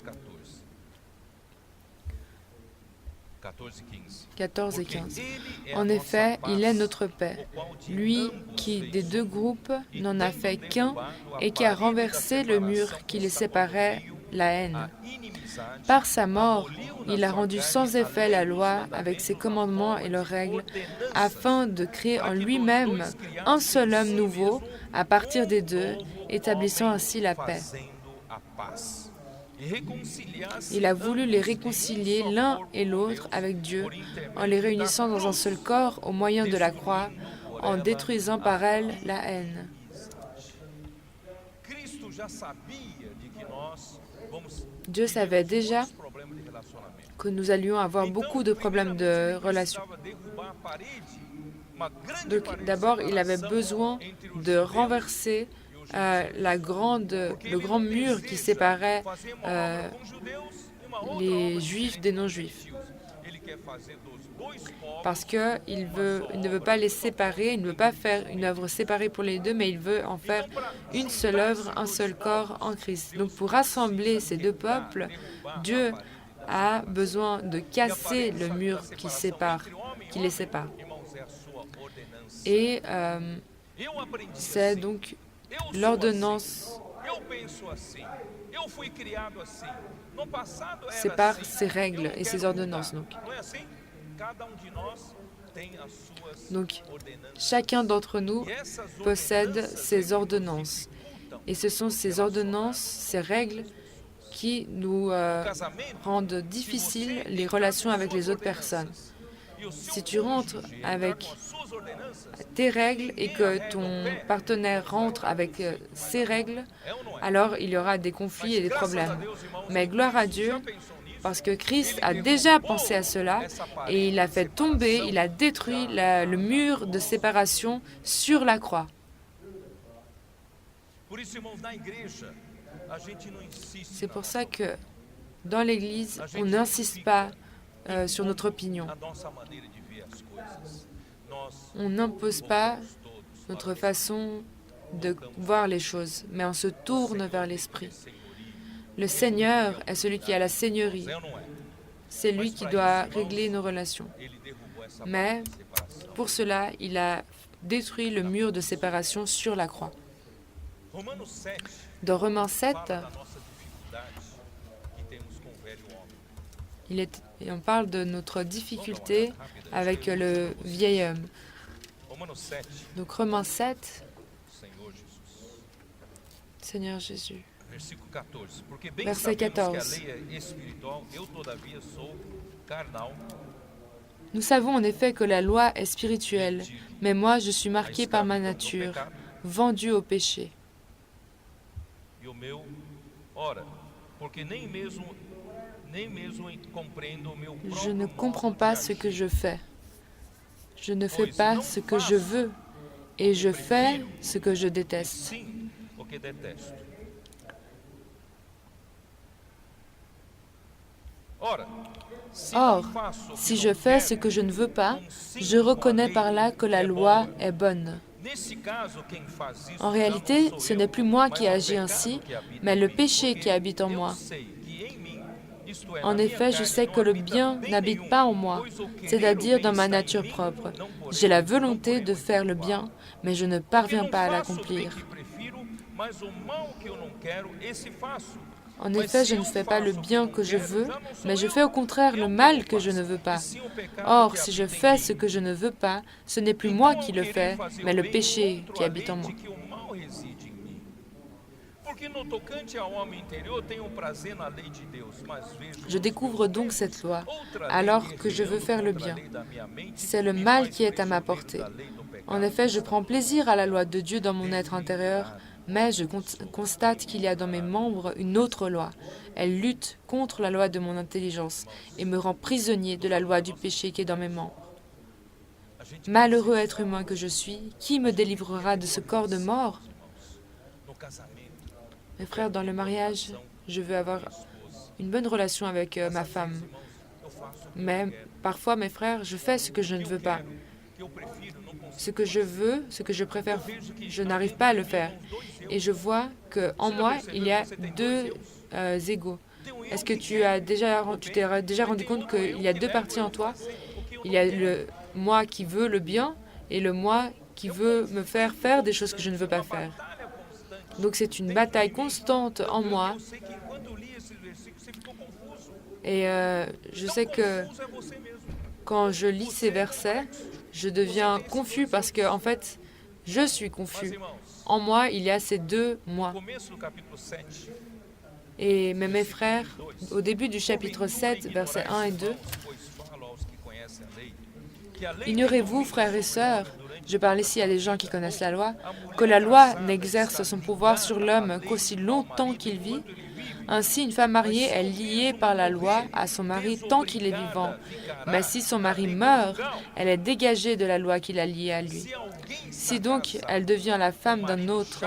14 e 15. 14 et Porque 15. ele é a En nossa effet, paz, il est notre paix, o qual de lui ambos qui fez des deux groupes e n'en a tendo fait qu'un derrubado a et qui a parede da renversé le mur separação qui que les séparait, estabelecia la haine. a inimizade, Par sa mort, aboliu na il a sua rendu carne sans a effet lei la dos loi mandamentos avec ses na commandements forma et de leurs règles, ordenanças, afin de créer para en que dos lui-même dois criasse un seul em homme si nouveau mesmo à partir des deux, novo établissant homem, ainsi la paix. fazendo a paz. E reconciliasse Il a voulu les ambos em um réconcilier só l'un corpo et com l'autre Deus, avec Dieu por intermédio en les da réunissant dans un cruz, seul corps au moyen de la croix, destruindo por en ela détruisant par elle la haine. Cristo já sabia de que nós vamos Dieu savait déjà muitos problemas de relacionamento. que nous allions avoir beaucoup de problèmes de relations. Precisava derrubar a parede, uma grande Donc parede de d'abord, il avait separação besoin entre os de judeus renverser porque le ele grand não mur qui deseja séparait fazer uma obra com judeus e uma outra les obra juifs diferente des com non-juifs. gentios. Ele quer fazer dos dois povos Parce qu'il ne veut pas les séparer, il ne veut pas faire une œuvre séparée pour les deux, mais il veut en faire une seule œuvre, un seul corps en Christ. Donc pour rassembler ces deux peuples, Dieu a besoin de casser le mur qui les sépare. irmãos, é a sua ordenança. Et Eu aprendi c'est assim. donc Eu sou l'ordonnance, assim. Eu penso assim. Eu fui criado assim. No passado era c'est par assim. ces règles Eu não et ces quero ordonnances. mudar. Donc. Não é assim? Cada de nós tem as suas Donc, ordenanças. chacun d'entre nous E essas possède ordenanças ses ordonnances. dificultam Et ce sont ces ordonnances, ces règles qui nous o casamento. rendent difficiles les relations avec les autres personnes. E o seu Si tu rentres cônjuge entrar avec com as suas ordenanças, tes règles et que ton partenaire rentre avec ses règles, é ou não é? alors il y aura des conflits et des Graças a problèmes. Deus, irmãos, Mais gloire à Dieu, já pensou nisso? parce que Christ a déjà pensé à cela et il a fait tomber, il a détruit le mur de séparation sur la croix. Por isso, irmãos, na igreja, a gente não insiste C'est na pour nossa ça que dans l'Église, on n'insiste pas sur notre opinion. a nossa maneira de ver as coisas. Nós On n'impose pas somos todos notre façon de voir les choses, mais on se tourne vers l'Esprit. Le Seigneur est celui qui a la seigneurie. é ou não é? C'est lui qui doit régler nos relations. Ele derrubou essa Mais parede de separação. pour cela, il a détruit le mur de séparation sur la croix. Romanos 7 Dans Romains 7, fala da nossa dificuldade que temos com o velho homem. et on parle de notre difficulté avec le vieil homme. Romanos 7, Donc Romains 7, Senhor Jesus. Seigneur Jésus. Versículo 14. Porque bem Verset sabemos 14. que a lei é espiritual, eu todavia sou carnal. Nous savons en effet que la loi est spirituelle, mais moi je suis marqué par ma nature, vendu au péché. E o meu, ora, porque nem mesmo compreendo o meu Je ne próprio comprends modo pas de ce que agir. je fais. Je ne fais pas ce que je veux, et je fais ce que je déteste. Sim, o que detesto. Ora, Or, si je fais ce que je ne veux pas, je reconnais par là que la loi est bonne. En réalité, ce n'est plus moi qui agis ainsi, mais le péché qui habite en moi. En effet, je sais que le bien n'habite pas en moi, c'est-à-dire dans ma nature propre. J'ai la volonté de faire le bien, mais je ne parviens pas à l'accomplir. En effet, je ne fais pas le bien que je veux, mais je fais au contraire le mal que je ne veux pas. Or, si je fais ce que je ne veux pas, ce n'est plus moi qui le fais, mais le péché qui habite en moi. Je découvre donc cette loi, alors que je veux faire le bien. C'est le mal qui est à ma portée. En effet, je prends plaisir à la loi de Dieu dans mon être intérieur, mais je constate qu'il y a dans mes membres une autre loi. Elle lutte contre la loi de mon intelligence et me rend prisonnier de la loi du péché qui est dans mes membres. Malheureux être humain que je suis, qui me délivrera de ce corps de mort? Mes frères, dans le mariage, je veux avoir une bonne relation avec ma femme. Mais parfois, mes frères, je fais ce que je ne veux pas. Ce que je veux, ce que je préfère, je n'arrive pas à le faire. Et je vois qu'en moi, il y a deux égaux. Est-ce que tu t'es déjà rendu compte qu'il y a deux parties en toi? Il y a le moi qui veut le bien et le moi qui veut me faire faire des choses que je ne veux pas faire. Donc c'est une bataille constante en moi. Et je sais que quand je lis ces versets, je deviens confus parce que, en fait, je suis confus. En moi, il y a ces deux moi. Et mes frères, au début du chapitre 7, versets 1 et 2, « Ignorez-vous, frères et sœurs, je parle ici à des gens qui connaissent la loi, que la loi n'exerce son pouvoir sur l'homme qu'aussi longtemps qu'il vit. Ainsi, une femme mariée est liée par la loi à son mari tant qu'il est vivant. Mais si son mari meurt, elle est dégagée de la loi qui l'a liée à lui. Si donc elle devient la femme d'un autre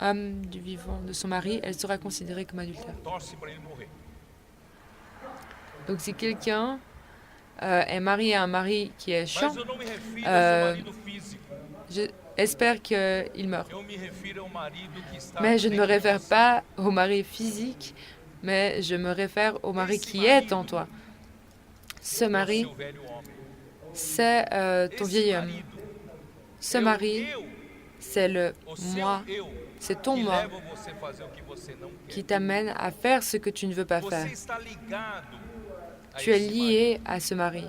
homme du vivant de son mari, elle sera considérée comme adultère. » Donc si quelqu'un est marié à un mari qui est chiant, j'espère qu'il meurt. Mais je ne me réfère pas au mari physique, mais je me réfère au mari qui est en toi. Ce mari, c'est ton vieil homme. Ce mari, c'est le moi, c'est ton moi qui t'amène à faire ce que tu ne veux pas faire. Tu es lié à ce mari.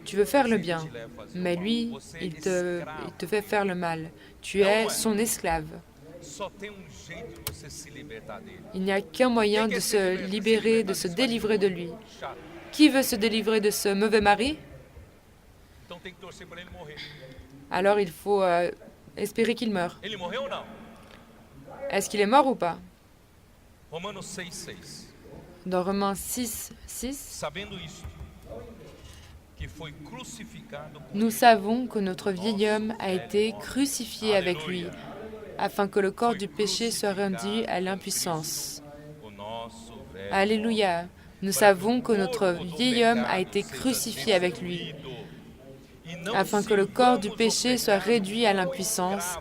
Tu veux faire le bien, mais lui, il te fait faire le mal. Tu es son esclave. Il n'y a qu'un moyen de se libérer, de se délivrer de lui. Qui veut se délivrer de ce mauvais mari? Alors il faut espérer qu'il meure. Est-ce qu'il est mort ou pas? Dans Romains 6, 6, nous savons que notre vieil homme a été crucifié avec lui, afin que le corps du péché soit réduit à l'impuissance. Alléluia! Nous savons que notre vieil homme a été crucifié avec lui, afin que le corps du péché soit réduit à l'impuissance,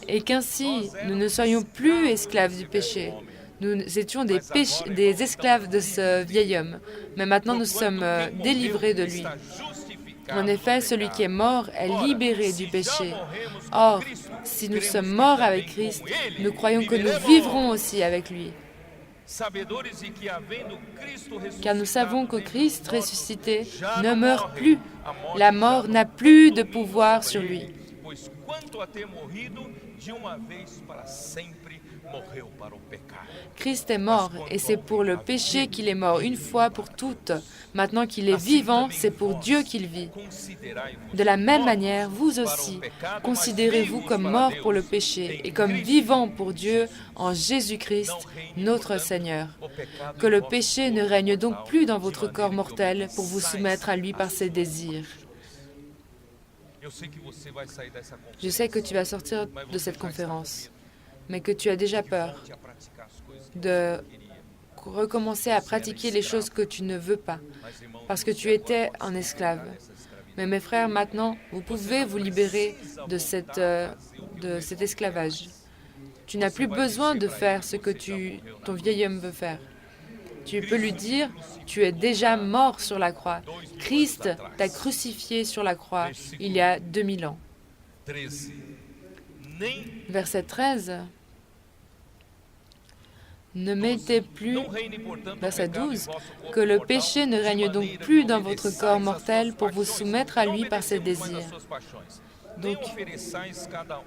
et qu'ainsi nous ne soyons plus esclaves du péché. Nous étions des esclaves de ce vieil homme, mais maintenant nous sommes délivrés de lui. En effet, celui qui est mort est libéré du péché. Or, si nous sommes morts avec Christ, nous croyons que nous vivrons aussi avec lui. Car nous savons que Christ ressuscité ne meurt plus. La mort n'a plus de pouvoir sur lui. Christ est mort, et c'est pour le péché qu'il est mort une fois pour toutes. Maintenant qu'il est vivant, c'est pour Dieu qu'il vit. De la même manière, vous aussi, considérez-vous comme morts pour le péché et comme vivants pour Dieu en Jésus-Christ, notre Seigneur. Que le péché ne règne donc plus dans votre corps mortel pour vous soumettre à lui par ses désirs. Je sais que tu vas sortir de cette conférence, mais que tu as déjà peur de recommencer à pratiquer les choses que tu ne veux pas, parce que tu étais un esclave. Mais mes frères, maintenant, vous pouvez vous libérer de cet esclavage. Tu n'as plus besoin de faire ce que ton vieil homme veut faire. Tu peux lui dire, tu es déjà mort sur la croix. Christ t'a crucifié sur la croix il y a 2000 ans. 13. Nem Verset 13. Ne mettez plus, não reine, portanto, o verset pecado em 12, vosso corpo que le mortal, péché ne de règne donc maneira plus que dans votre obedeçais corps às mortel suas pour vous paixões. soumettre à Não lui par ses obedecemos mais às désirs. suas paixões. Donc, Nem ofereçais cada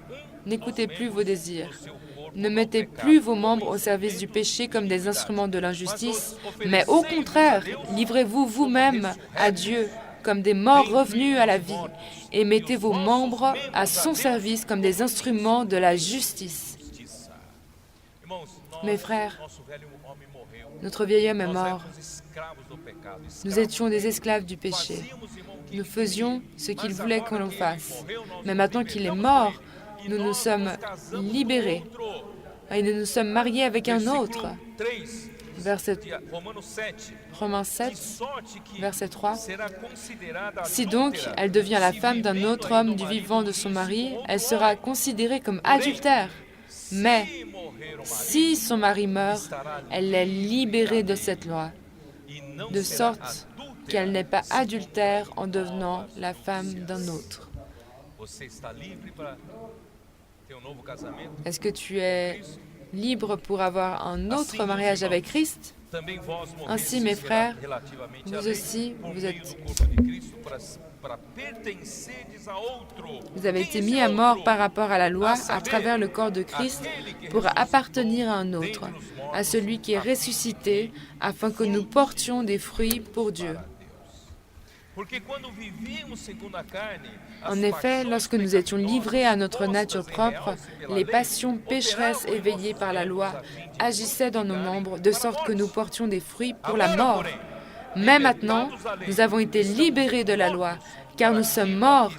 n'écoutez plus vos désirs. do seu corpo Ne ao mettez pecado, plus vos como membres au service du instrumentos péché comme des instruments de l'injustice, Mas mais au oferecei-vos contraire, a Deus livrez-vous como vous-même à ressurretos, Dieu comme des morts dentre revenus à la os vie, mortos, et mettez e os vos vossos membres à membros son Deus service comme des como instruments de la justice. justiça. Irmãos, Mes frères, nosso velho homem morreu. Notre vieil homme est Nós mort. éramos escravos do pecado, Nous escravos étions des esclaves du péché. Fazíamos, irmão, o que Nous ele faisions queria. ce qu'il Mas voulait agora qu'on que nous ele fasse. morreu, nós Mais nos maintenant qu'il est libertamos mort, com ele, e nous nous nós sommes nos casamos libérés. com outro. Et nous nous sommes mariés avec un autre. Versículo 3, Verset de Romanos 7. Romains De 7, sorte que verset 3. será considerada Si donc adúltera, elle devient la se femme d'un vivendo autre ainda homme o du marido vivant de son vive mari, com elle outro sera homem. considérée comme adultère. Mais Se morrer o marido, si son mari meurt, elle est libérée de cette loi, e não de será sorte adúltera, qu'elle n'est pas se adultère en converter devenant novas la femme d'un núpcias. autre. Você está livre para ter novo casamento? Est-ce que tu es libre pour avoir un autre mariage avec Christ? Também vós Ainsi, morrestes mes frères, relativamente vous à lei, aussi, por vous meio êtes- do corpo de Cristo, para pertenceres a outro. Vous avez Quem été é mis esse à mort outro? par rapport à la loi À à saber, travers le corps de Christ aquele que pour ressuscitou appartenir à un autre, dentre os mortos, à celui qui est a ressuscité, afin que nous portions des fruits pour Dieu. para Deus. Porque quando vivíamos segundo a carne, as En effet, paixões lorsque nous étions livrés à notre postas nature em propre, realce pela les lei, passions pécheresses operavam em éveillées nossos par la membros loi a fim de agissaient dans nos membres de sorte que nous portions des fruits pour la Agora, mort. porém, Mais maintenant, nous avons été libérés de la loi, car nous sommes morts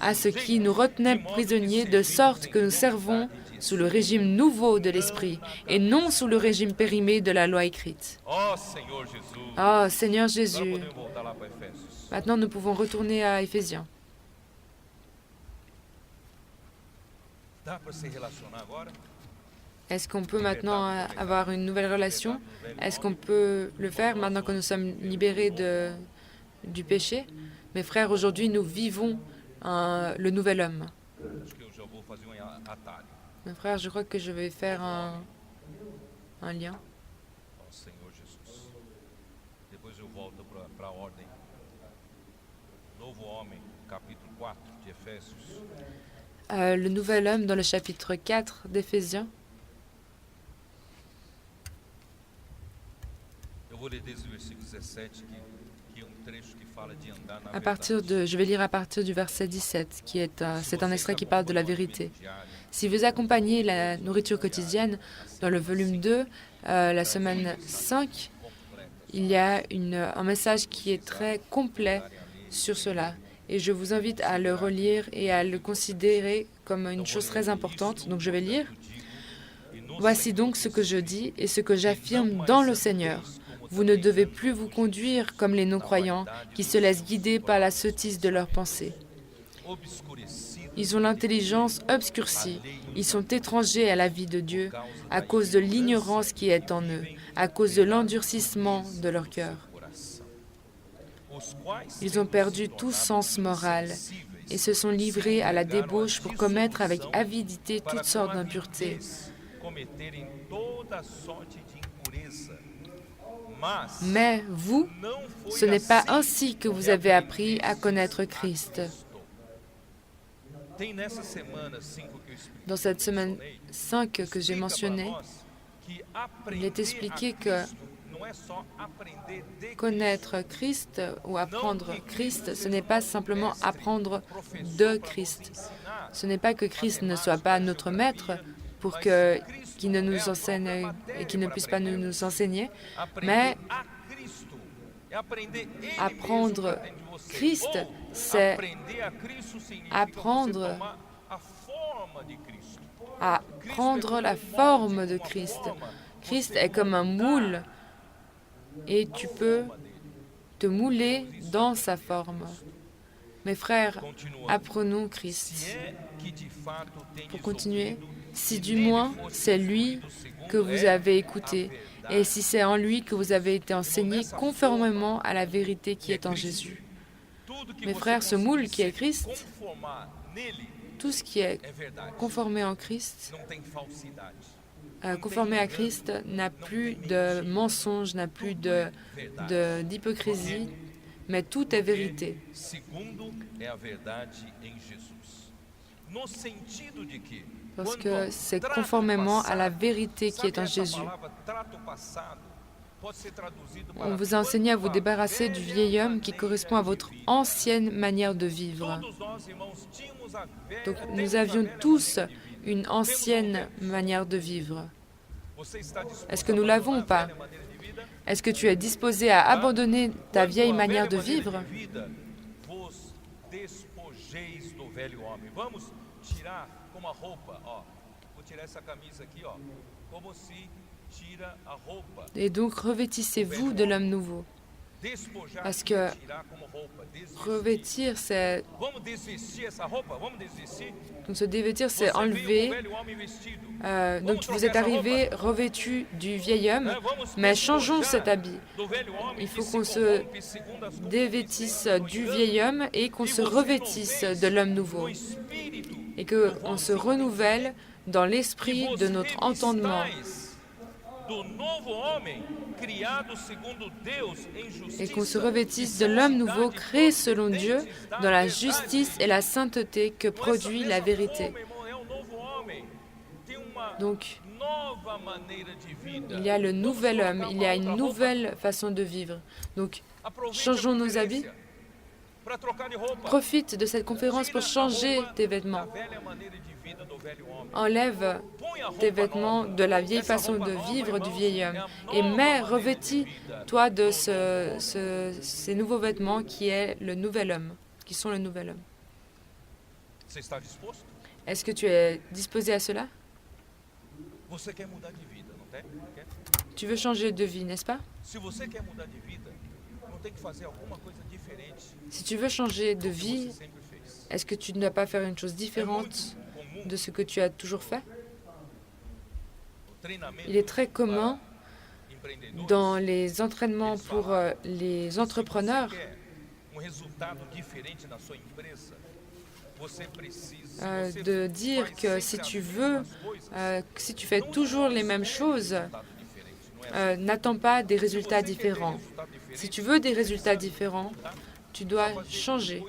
à ce qui nous retenait prisonniers, de sorte que nous servons sous le régime nouveau de l'Esprit, et non sous le régime périmé de la loi écrite. Ó Senhor Jesus. Oh Seigneur Agora Jésus, podemos voltar lá para Efésios. maintenant nous pouvons retourner à Éphésiens. Dá para se relacionar agora? Est-ce qu'on peut maintenant avoir une nouvelle relation? Est-ce qu'on peut le faire maintenant que nous sommes libérés du péché? Mes frères, aujourd'hui, nous vivons le nouvel homme. Acho que eu já vou fazer atalho. Mes frères, je crois que je vais faire un lien. Ó Senhor Jesus. Depois eu volto para a ordem. Novo homem, capítulo 4 de Efésios. Le nouvel homme dans le chapitre 4 d'Éphésiens. Eu vou ler desde o versículo 17, que é trecho que fala de andar na À partir verdade. je vais lire à partir du verset 17, qui est c'est un Se extrait vocês qui parle de la acompanham o vérité. alimento diário, Si vous accompagnez la nourriture quotidienne, dans le volume 2, la semaine 5, completa, il y a un message qui est très complet sur cela. Et je vous invite à le relire et à le considérer comme une chose très importante. Donc je vais lire. Voici donc ce que je dis et ce que j'affirme dans le Seigneur. Vous ne devez plus vous conduire comme les non-croyants qui se laissent guider par la sottise de leurs pensées. obscurecido Ils ont l'intelligence obscurcie. Ils sont étrangers à la vie de Dieu à cause de l'ignorance qui est en eux, à cause de l'endurcissement de leur cœur. coração, os quais Ils ont perdu tout sens moral et se sont livrés à la débauche pour commettre avec avidité toutes sortes d'impuretés. cometerem toda sorte de impureza. Mas Mais vous, não foi ce n'est pas assim ainsi que vous avez appris à connaître Christ. Tem nessa semana 5 que eu expliquei, Dans cette semaine 5 que j'ai mentionnée, il est expliqué que não é só aprender de connaître Christ ou apprendre Christ, ce n'est pas simplement apprendre de Christ. Ce n'est pas que Christ ne soit pas notre maître pour qu'il ne nous enseigne et qu'il ne puisse pas nous enseigner, mais a Cristo. É aprender ele apprendre mesmo dentro de você. Christ, Ou c'est aprender a Cristo significa apprendre você tomar a forma de Cristo. à prendre la forme de Christ. Christ est comme un moule et tu peux te mouler dans sa forme. Mes frères, Continuando. apprenons Christ. Se é que de fato tendes Pour continuer, ouvido, si e du nele moins foste c'est lui instruídos segundo que vous é avez a écouté et si c'est en lui que vous avez été enseigné conformément à la vérité qui est en Jésus. Mes frères, ce moule qui est Christ, tout ce qui est conformé en Christ, conformé à Christ n'a plus de mensonge, n'a plus d'hypocrisie, mais tout est vérité. Parce que c'est conformément à la vérité qui est en Jésus. On vous a enseigné à vous débarrasser du vieil homme qui correspond à votre ancienne manière de vivre. Donc nous avions tous une ancienne manière de vivre. Est-ce que nous l'avons ou pas? Est-ce que tu es disposé à abandonner ta vieille manière de vivre? Et donc revêtissez-vous de l'homme nouveau. Parce que revêtir, c'est... Donc se dévêtir, c'est enlever. Donc vous êtes arrivé revêtu du vieil homme, mais changeons cet habit. Il faut qu'on se dévêtisse du vieil homme et qu'on se revêtisse de l'homme nouveau. Et qu'on se renouvelle dans l'esprit de notre entendement. Et qu'on se revêtisse de l'homme nouveau créé selon Dieu dans la justice et la sainteté que produit la vérité. Donc, il y a le nouvel homme, il y a une nouvelle façon de vivre. Donc, changeons nos habits. Profite de cette conférence pour changer tes vêtements. Enlève tes vêtements de la vieille façon de vivre du vieil homme et revêtis-toi de ces nouveaux vêtements qui est le nouvel homme, qui sont le nouvel homme. Est-ce que tu es disposé à cela? Tu veux changer de vie, n'est-ce pas? Si tu veux changer de vie, est-ce que tu ne dois pas faire une chose différente de ce que tu as toujours fait? Il est très commun dans les entraînements pour les entrepreneurs de dire que si tu fais toujours les mêmes choses, n'attends pas des résultats différents. Si tu veux des résultats différents, tu dois changer.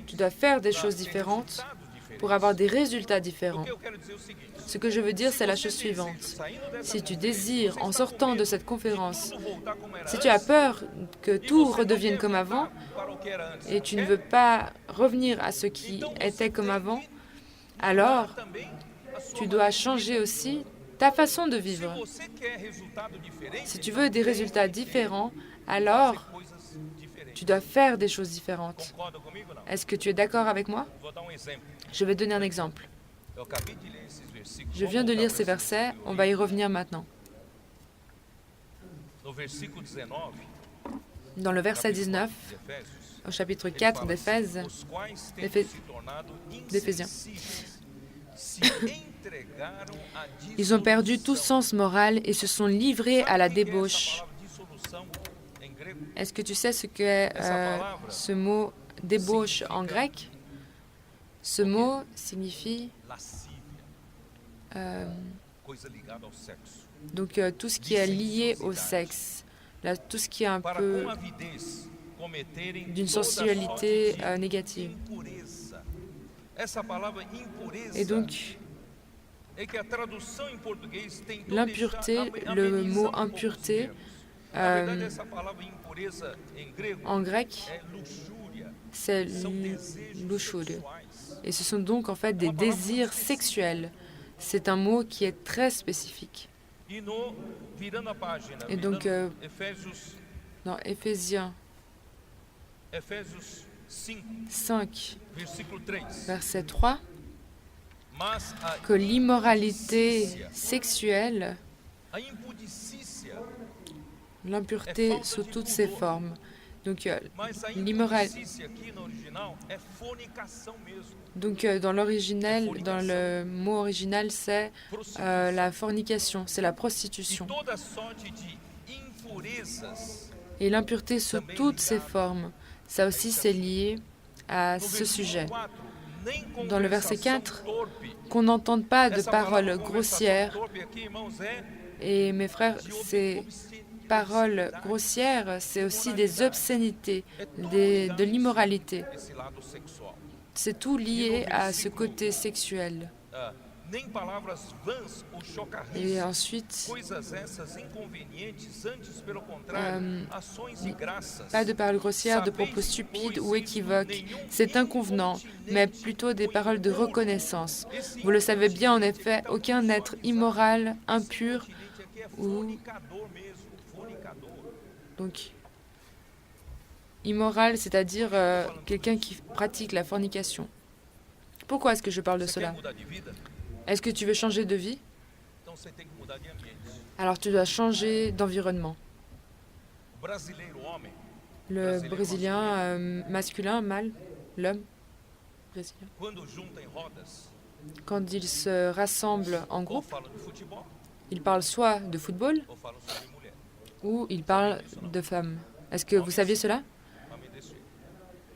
Tu dois faire des choses différentes pour avoir des résultats différents. Ce que je veux dire, c'est la chose suivante. Si tu désires, en sortant de cette conférence, si tu as peur que tout redevienne comme avant, et tu ne veux pas revenir à ce qui était comme avant, alors tu dois changer aussi ta façon de vivre. Si tu veux des résultats différents, alors tu dois faire des choses différentes. Est-ce que tu es d'accord avec moi? Je vais donner un exemple. Je viens de lire ces versets, on va y revenir maintenant. Dans le verset 19, au chapitre 4 d'Éphésiens, ils ont perdu tout sens moral et se sont livrés à la débauche. Est-ce que tu sais ce qu'est ce mot débauche en grec? Ce mot signifie donc tout ce qui est lié au sexe, là, tout ce qui est un peu d'une sensualité négative. Et donc, l'impureté, le mot impureté, en grec, c'est luxure. Et ce sont donc en fait des désirs sexuels. C'est un mot qui est très spécifique. Et donc, dans Éphésiens 5, verset 3, que l'immoralité sexuelle, l'impureté sous toutes ses formes, Donc, Mas a l'immoral. imundície aqui no original é fornicação mesmo. Donc, dans le mot original, c'est Prostituição. la fornication, c'est la E prostitution. toda sorte de impurezas. Et l'impureté sous toutes ses formes, ça aussi c'est lié à No ce versículo sujet. 4, nem Dans le verset conversação 4, torpe. qu'on n'entende pas de Essa palavra paroles conversação grossières. torpe aqui, irmãos, é Et mes frères, de ces paroles grossières, c'est aussi des obscénités, de l'immoralité. esse lado sexual. C'est tout lié à ce côté sexuel. Ah, nem palavras vãs ou Et chocarris. ensuite, Coisas essas inconvenientes, antes pelo contrário, ações e graças. pas de paroles grossières, de propos stupides ou équivoques. C'est inconvenant, mais plutôt des paroles de reconnaissance. Vous le savez bien, en effet, aucun être immoral, impur, Continente aqui é ou fornicador mesmo, fornicador. donc immoral, c'est-à-dire quelqu'un qui pratique la fornication. Pourquoi est-ce que je parle de Você quer cela? mudar de vida? Est-ce que tu veux changer de vie? Então você tem que mudar de ambiente. Alors tu dois changer d'environnement. O brasileiro homem, Le Brésilien masculin, mâle, l'homme brésilien, quando junta em rodas, quand il se rassemble en ou groupe, fala de futebol, il parle soit de football ou fala sobre mulher. ou il parle de femmes. Est-ce que vous saviez cela? Homem desse jeito.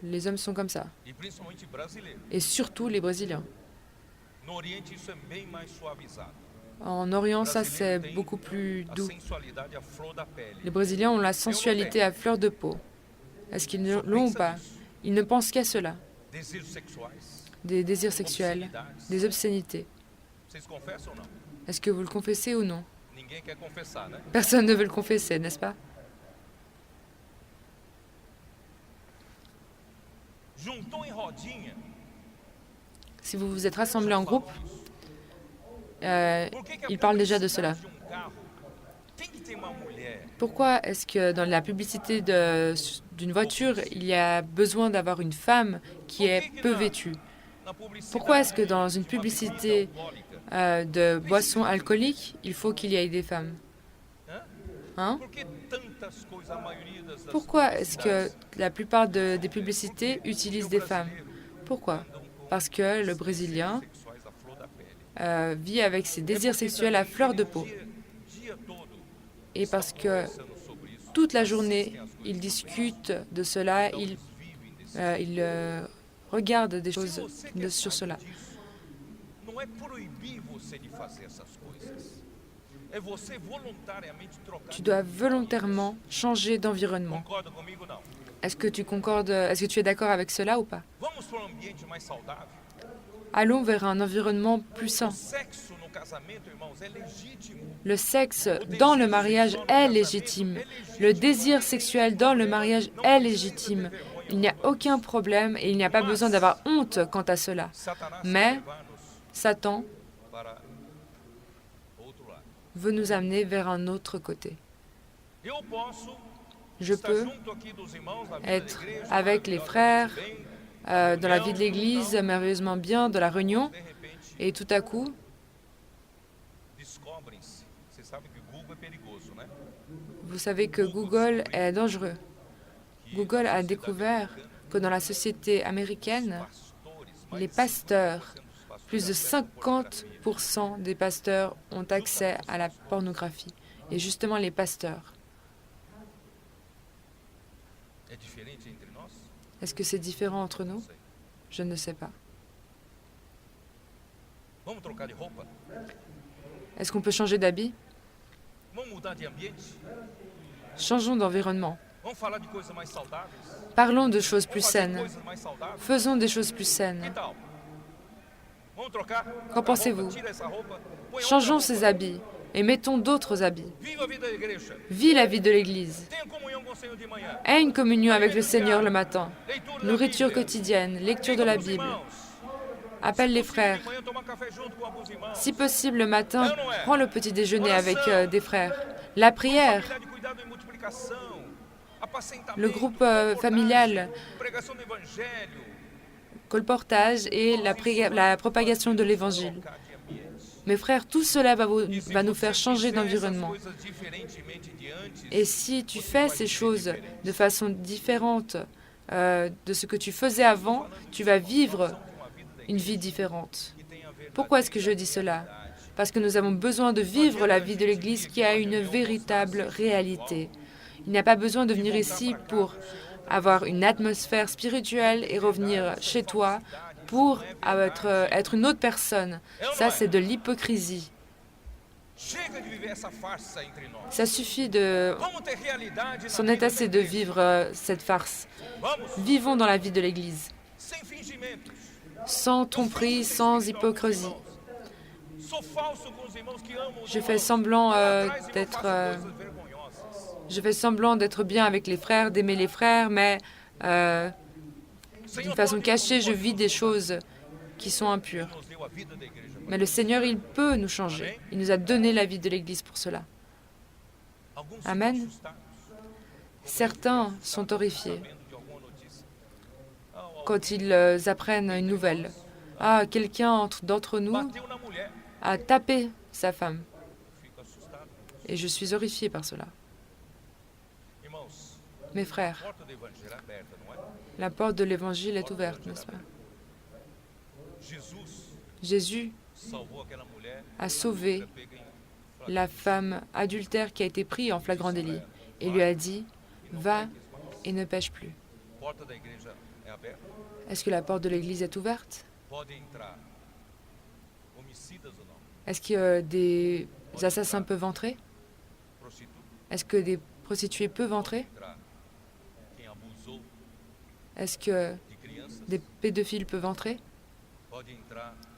Les hommes sont comme ça. E principalmente brasileiro. Et surtout les Brésiliens. No Oriente isso é bem mais suavizado. En Orient, ça Brasileiro c'est tem beaucoup plus a doux. sensualidade à flor da pele. Les Brésiliens ont la sensualité à fleur de peau. Est-ce qu'ils l'ont ou pas? Ils ne pensent qu'à cela. Desejos sexuais, Des désirs sexuels, obscenidades. des obscénités. Vocês confessam ou não? Est-ce que vous le confessez ou non? Ninguém quer confessar, né? Personne ne veut le confesser, n'est-ce pas? Juntou em rodinha. Si vous vous êtes rassemblés en groupe, Por que que a il parle déjà de cela. publicidade de carro tem que ter uma mulher? Pourquoi est-ce que dans la publicité d'une voiture, il y a besoin d'avoir une femme qui est peu vêtue? Na publicidade Pourquoi est-ce que dans une de uma publicité bebida alcoólica, de boissons alcooliques, il faut qu'il y ait des femmes? hein? Hein? Por que tantas coisas, a maioria das Pourquoi est-ce que publicidades la plupart des publicités utilisent des femmes? Pourquoi? Parce que le Brésilien sexuais à flor da pele? vit avec ses désirs sexuels à fleur de peau. Dia todo Et parce que pensando sobre isso. toute la journée, il discute de cela, il regarde des choses sur cela. Não é proibir você de fazer essas coisas. É você voluntariamente trocar. Tu dois volontairement changer d'environnement. Concorda comigo ou não? Est-ce que tu concordes, est-ce que tu es d'accord avec cela ou pas? Vamos para um ambiente mais saudável. Allons vers un environnement plus sain. O sexo no casamento, irmãos, é legítimo. Le sexe dans le mariage est légitime. Le désir sexuel dans le mariage est légitime. Il n'y a aucun problème et il n'y a pas besoin d'avoir honte quant à cela. Satanás Mais quer levar-nos Satan para outro lado. veut nous amener vers un autre côté. Eu posso Je estar peux junto aqui dos irmãos na vida être da igreja, avec les maravilhosamente frères bem, dans la vie de l'Église, merveilleusement bien, de la réunion, de repente et tout à coup, descobrem-se. Você sabe que Google é perigoso, né? vous savez que Google est dangereux. Google a découvert que dans la société américaine, Pastores, les pasteurs, plus de 50% des pasteurs ont accès à la pornographie. Et justement les pasteurs. é diferente entre nós? Est-ce que c'est différent entre nous? Não sei. Je ne sais pas. Vamos trocar de roupa? Est-ce qu'on peut changer d'habit? Vamos mudar de ambiente? Changeons d'environnement. Vamos falar de coisas mais saudáveis? Parlons de choses plus Vamos fazer saines. coisas mais saudáveis? Faisons des choses plus Que saines. tal? Vamos trocar? Qu'en pensez-vous? Tira essa roupa, põe Changeons outra ces roupa. habits et mettons d'autres habits. Viva a vida da igreja. Vis la vie de l'Église. Tenha comunhão com o Senhor de manhã. Aie une communion avec le Seigneur le matin. Leitura da Nourriture Bíblia. quotidienne, lecture de Liga la com os Bible. irmãos. Appelle les Se possível, frères. de manhã, tomar café junto com alguns irmãos. Si possible, le matin, prends le petit déjeuner avec des frères. La prière, Família de cuidado e multiplicação. Apacentamento, le groupe colportagem, familial, pregação do evangelho. colportage et la propagation de l'Évangile. Trocar de ambiente. Mes frères, tout cela va nous faire changer d'environnement. Et si tu fais ces choses de façon différente de ce que tu faisais avant, tu vas vivre une vie différente. Pourquoi est-ce que je dis cela? Parce que nous avons besoin de vivre la vie de l'Église qui a une véritable réalité. Il n'y a pas besoin de venir ici pour avoir une atmosphère spirituelle et revenir chez toi pour être une autre personne. Ça, c'est de l'hypocrisie. Ça suffit de... C'en est assez de vivre cette farce. Vivons dans la vie de l'Église, sans tromperie, sans hypocrisie. Je fais semblant d'être bien avec les frères, d'aimer les frères, mais d'une façon cachée, je vis des choses qui sont impures. Mais le Seigneur, il peut nous changer. Il nous a donné la vie de l'Église pour cela. Amen. Certains sont horrifiés quand ils apprennent une nouvelle. Ah, quelqu'un d'entre nous a tapé sa femme. Et je suis horrifié par cela. Mes frères, la porte de l'Évangile est ouverte, n'est-ce pas? Jésus a sauvé la femme adultère qui a été prise en flagrant délit et lui a dit « Va et ne pêche plus ». Est-ce que la porte de l'Église est ouverte? Est-ce que des assassins peuvent entrer? Est-ce que des prostituées peuvent entrer? Est-ce que des pédophiles peuvent entrer?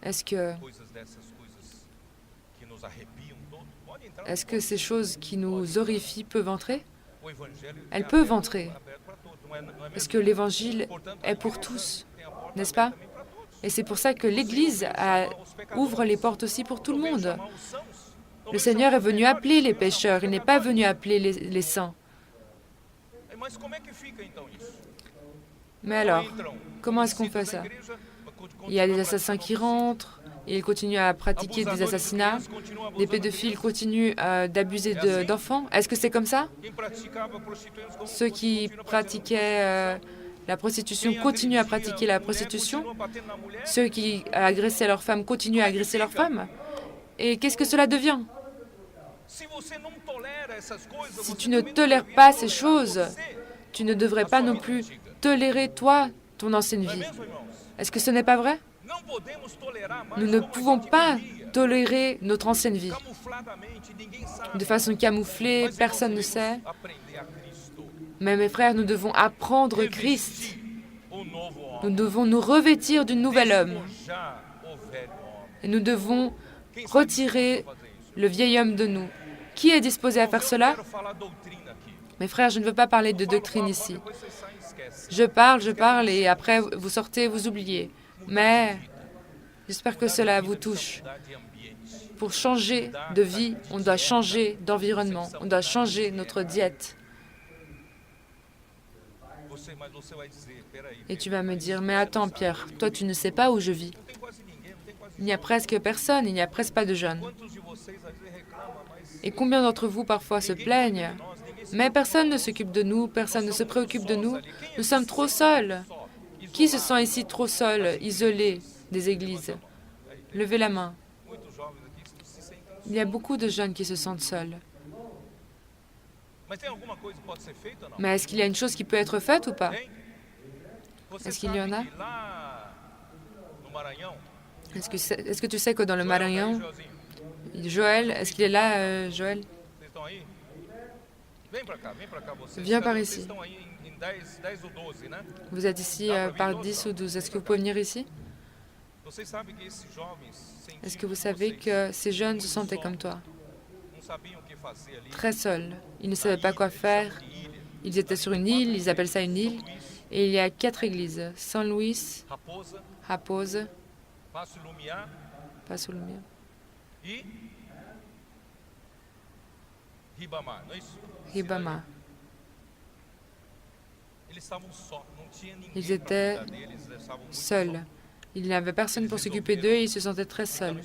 Est-ce que ces choses qui nous horrifient peuvent entrer? Elles peuvent entrer. Est-ce que l'Évangile est pour tous, n'est-ce pas? Et c'est pour ça que l'Église ouvre les portes aussi pour tout le monde. Le Seigneur est venu appeler les pécheurs, il n'est pas venu appeler les saints. Mais alors, comment est-ce qu'on fait ça? Il y a des assassins qui rentrent, et ils continuent à pratiquer des assassinats. Des pédophiles continuent d'abuser d'enfants. Est-ce que c'est comme ça? Ceux qui pratiquaient la prostitution continuent à pratiquer la prostitution. Ceux qui agressaient leurs femmes continuent à agresser leurs femmes. Et qu'est-ce que cela devient? Si tu ne tolères pas ces choses, tu ne devrais pas non plus tolérer, toi, ton ancienne vie. Est-ce que ce n'est pas vrai? Nous ne pouvons pas tolérer notre ancienne vie. De façon camouflée, personne ne sait. Mais mes frères, nous devons apprendre Christ. Nous devons nous revêtir du nouvel homme. Et nous devons retirer le vieil homme de nous. Qui est disposé à faire cela? Mes frères, je ne veux pas parler de doctrine ici. Je parle, et après, vous sortez, vous oubliez. Mais j'espère que cela vous touche. Pour changer de vie, on doit changer d'environnement, on doit changer notre diète. Et tu vas me dire, mais attends Pierre, toi tu ne sais pas où je vis. Il n'y a presque personne, il n'y a presque pas de jeunes. Et combien d'entre vous parfois se plaignent? Mais personne ne s'occupe de nous, personne ne se préoccupe de nous. Nous sommes trop seuls. Qui se sent ici trop seul, isolé des églises? Levez la main. Il y a beaucoup de jeunes qui se sentent seuls. Mais est-ce qu'il y a une chose qui peut être faite ou pas? Est-ce qu'il y en a? Est-ce que tu sais que dans le Maranhão, Joël, est-ce qu'il est là, Joël? Viens par ici. Vous êtes ici par 10 ou 12. Est-ce que vous pouvez venir ici? Est-ce que vous savez que ces jeunes se sentaient comme toi? Très seuls. Ils ne savaient pas quoi faire. Ils étaient sur une île, ils appellent ça une île. Et il y a 4 églises. São Luís, Raposa, Passo Lumiar. Ribamar. Ils étaient seuls. Il n'y avait personne pour s'occuper d'eux et ils se sentaient très seuls.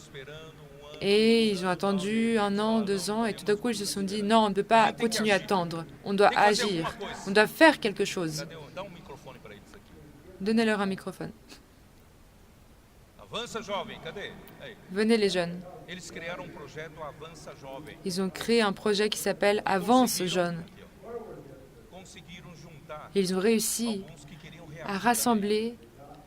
Et ils ont attendu 1 an, 2 ans, et tout à coup, ils se sont dit, non, on ne peut pas continuer à attendre. On doit agir. On doit faire quelque chose. Dá microfone para eles aqui. Donnez-leur un microphone. Avança Jovem, cadê? Aí. Venez les jeunes. Eles criaram projeto Avança Jovem. Ils ont créé un projet qui s'appelle Avance Jeunes. Conseguiram juntar Et ils ont réussi alguns que queriam à reagir. rassembler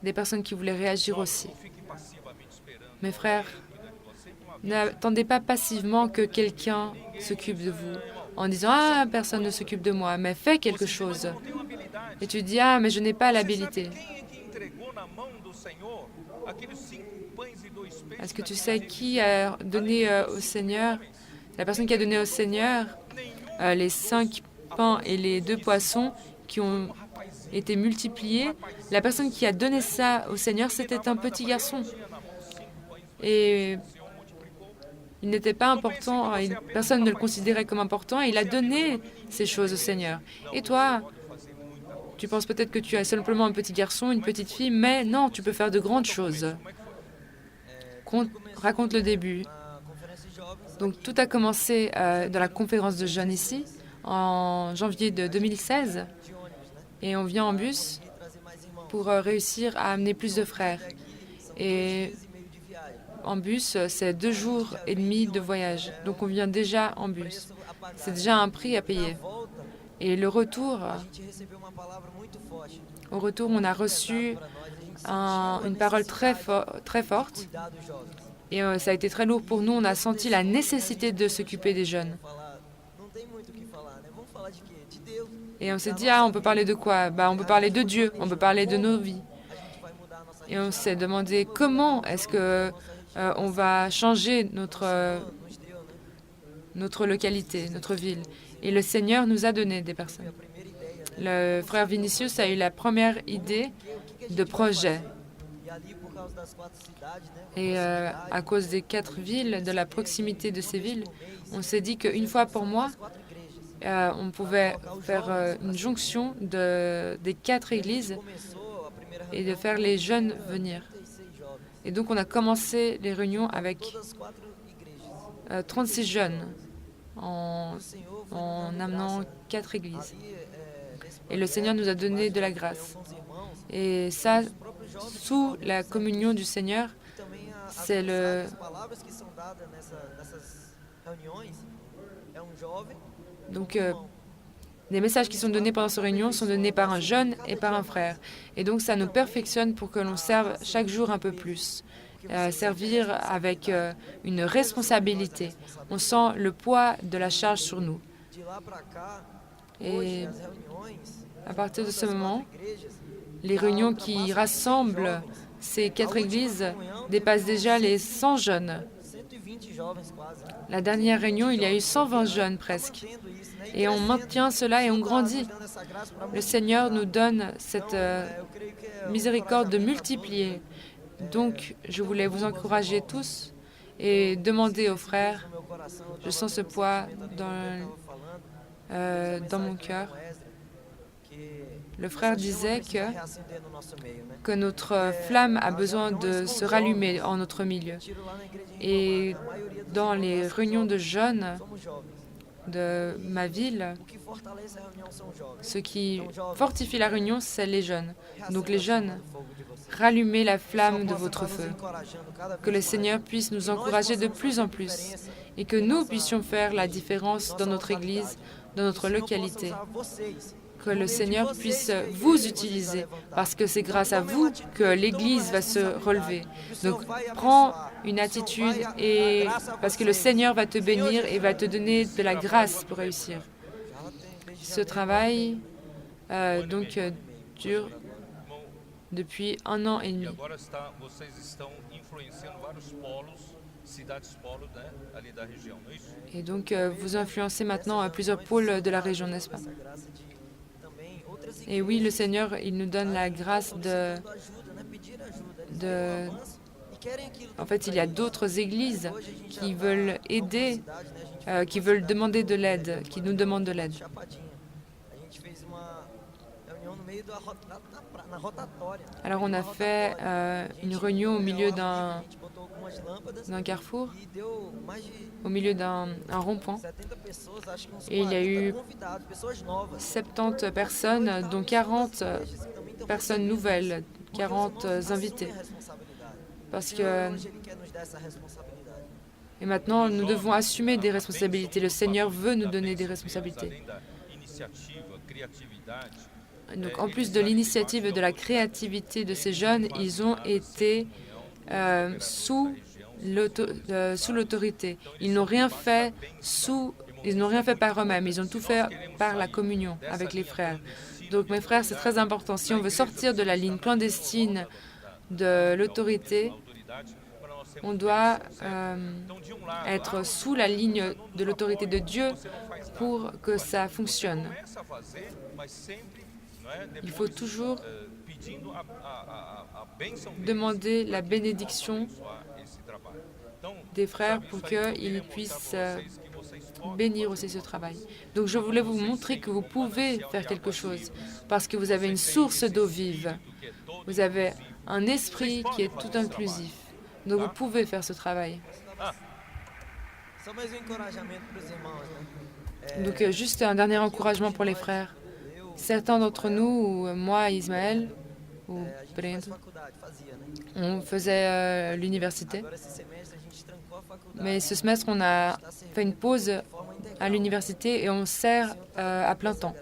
des personnes qui voulaient réagir aussi. Não fique passivamente esperando. Mes frères, Cuida de você. Então, n'attendez pas passivement que quelqu'un s'occupe de vous en disant « Ah, personne ne s'occupe de moi », mais fais quelque chose. não tem uma habilidade. Et tu dis « Ah, mais je n'ai pas Você l'habilité sabe quem é que entregou na mão do Senhor aqueles 5 pães e 2 peixes? ». Est-ce que tu sais qui a donné au Seigneur, la personne qui a donné au Seigneur les 5 pains et les 2 poissons qui ont été multipliés? La personne qui a donné ça au Seigneur, c'était un petit garçon. Et il n'était pas important, personne ne le considérait comme important, et il a donné ces choses au Seigneur. Et toi, tu penses peut-être que tu es simplement un petit garçon, une petite fille, mais non, tu peux faire de grandes choses. Raconte le début. Donc tout a commencé dans la conférence de jeunes ici, en janvier de 2016, et on vient en bus pour réussir à amener plus de frères. Et en bus, c'est 2 jours et demi de voyage. Donc on vient déjà en bus. C'est déjà un prix à payer. Et le retour, au retour, on a reçu une parole très forte. Et ça a été très lourd pour nous. On a senti la nécessité de s'occuper des jeunes. Et on s'est dit, ah, on peut parler de quoi? On peut parler de Dieu, on peut parler de nos vies. Et on s'est demandé comment est-ce que on va changer notre localité, notre ville. Et le Seigneur nous a donné des personnes. Le frère Vinicius a eu la première idée de projet. Et à cause des 4 villes, de la proximité de ces villes, on s'est dit qu'une fois pour mois, on pouvait faire une jonction des 4 églises et de faire les jeunes venir. Et donc on a commencé les réunions avec 36 jeunes en amenant 4 églises. Et le Seigneur nous a donné de la grâce. Et ça, sous la communion du Seigneur, c'est donc, les messages qui sont donnés pendant ces réunions sont donnés par un jeune et par un frère. Et donc, ça nous perfectionne pour que l'on serve chaque jour un peu plus. Servir avec une responsabilité. On sent le poids de la charge sur nous. Et à partir de ce moment, les réunions qui rassemblent ces 4 églises dépassent déjà les 100 jeunes. La dernière réunion, il y a eu 120 jeunes presque. Et on maintient cela et on grandit. Le Seigneur nous donne cette miséricorde de multiplier. Donc, je voulais vous encourager tous et demander aux frères, je sens ce poids dans mon cœur. Le frère disait que notre flamme a besoin de se rallumer en notre milieu. Et dans les réunions de jeunes de ma ville, ce qui fortifie la réunion, c'est les jeunes. Donc les jeunes, rallumez la flamme de votre feu. Que le Seigneur puisse nous encourager de plus en plus et que nous puissions faire la différence dans notre Église, dans notre localité. Que le Seigneur puisse vous utiliser, parce que c'est grâce à vous que l'Église va se relever. Donc, prends une attitude, et parce que le Seigneur va te bénir et va te donner de la grâce pour réussir. Ce travail dure depuis 1 an et demi. Et donc, vous influencez maintenant plusieurs pôles de la région, n'est-ce pas? Et oui, le Seigneur, il nous donne la grâce En fait, il y a d'autres églises qui veulent aider, qui veulent demander de l'aide, qui nous demandent de l'aide. Alors, on a fait une réunion au milieu d'un carrefour, au milieu d'un rond-point. Et il y a eu 70 personnes, dont 40 personnes nouvelles, 40 invités. Parce que... Et maintenant, nous devons assumer des responsabilités. Le Seigneur veut nous donner des responsabilités. Donc, en plus de l'initiative et de la créativité de ces jeunes, ils ont été sous l'autorité. Ils n'ont rien fait par eux-mêmes. Ils ont tout fait par la communion avec les frères. Donc, mes frères, c'est très important. Si on veut sortir de la ligne clandestine de l'autorité, on doit être sous la ligne de l'autorité de Dieu pour que ça fonctionne. Il faut toujours demander la bénédiction des frères pour qu'ils puissent bénir aussi ce travail. Donc je voulais vous montrer que vous pouvez faire quelque chose parce que vous avez une source d'eau vive. Vous avez un esprit qui est tout inclusif. Donc vous pouvez faire ce travail. Donc juste un dernier encouragement pour les frères. Certains d'entre nous, ou moi, Ismaël, ou Brent, on faisait l'université. Mais ce semestre, on a fait une pause à l'université et on sert à plein temps.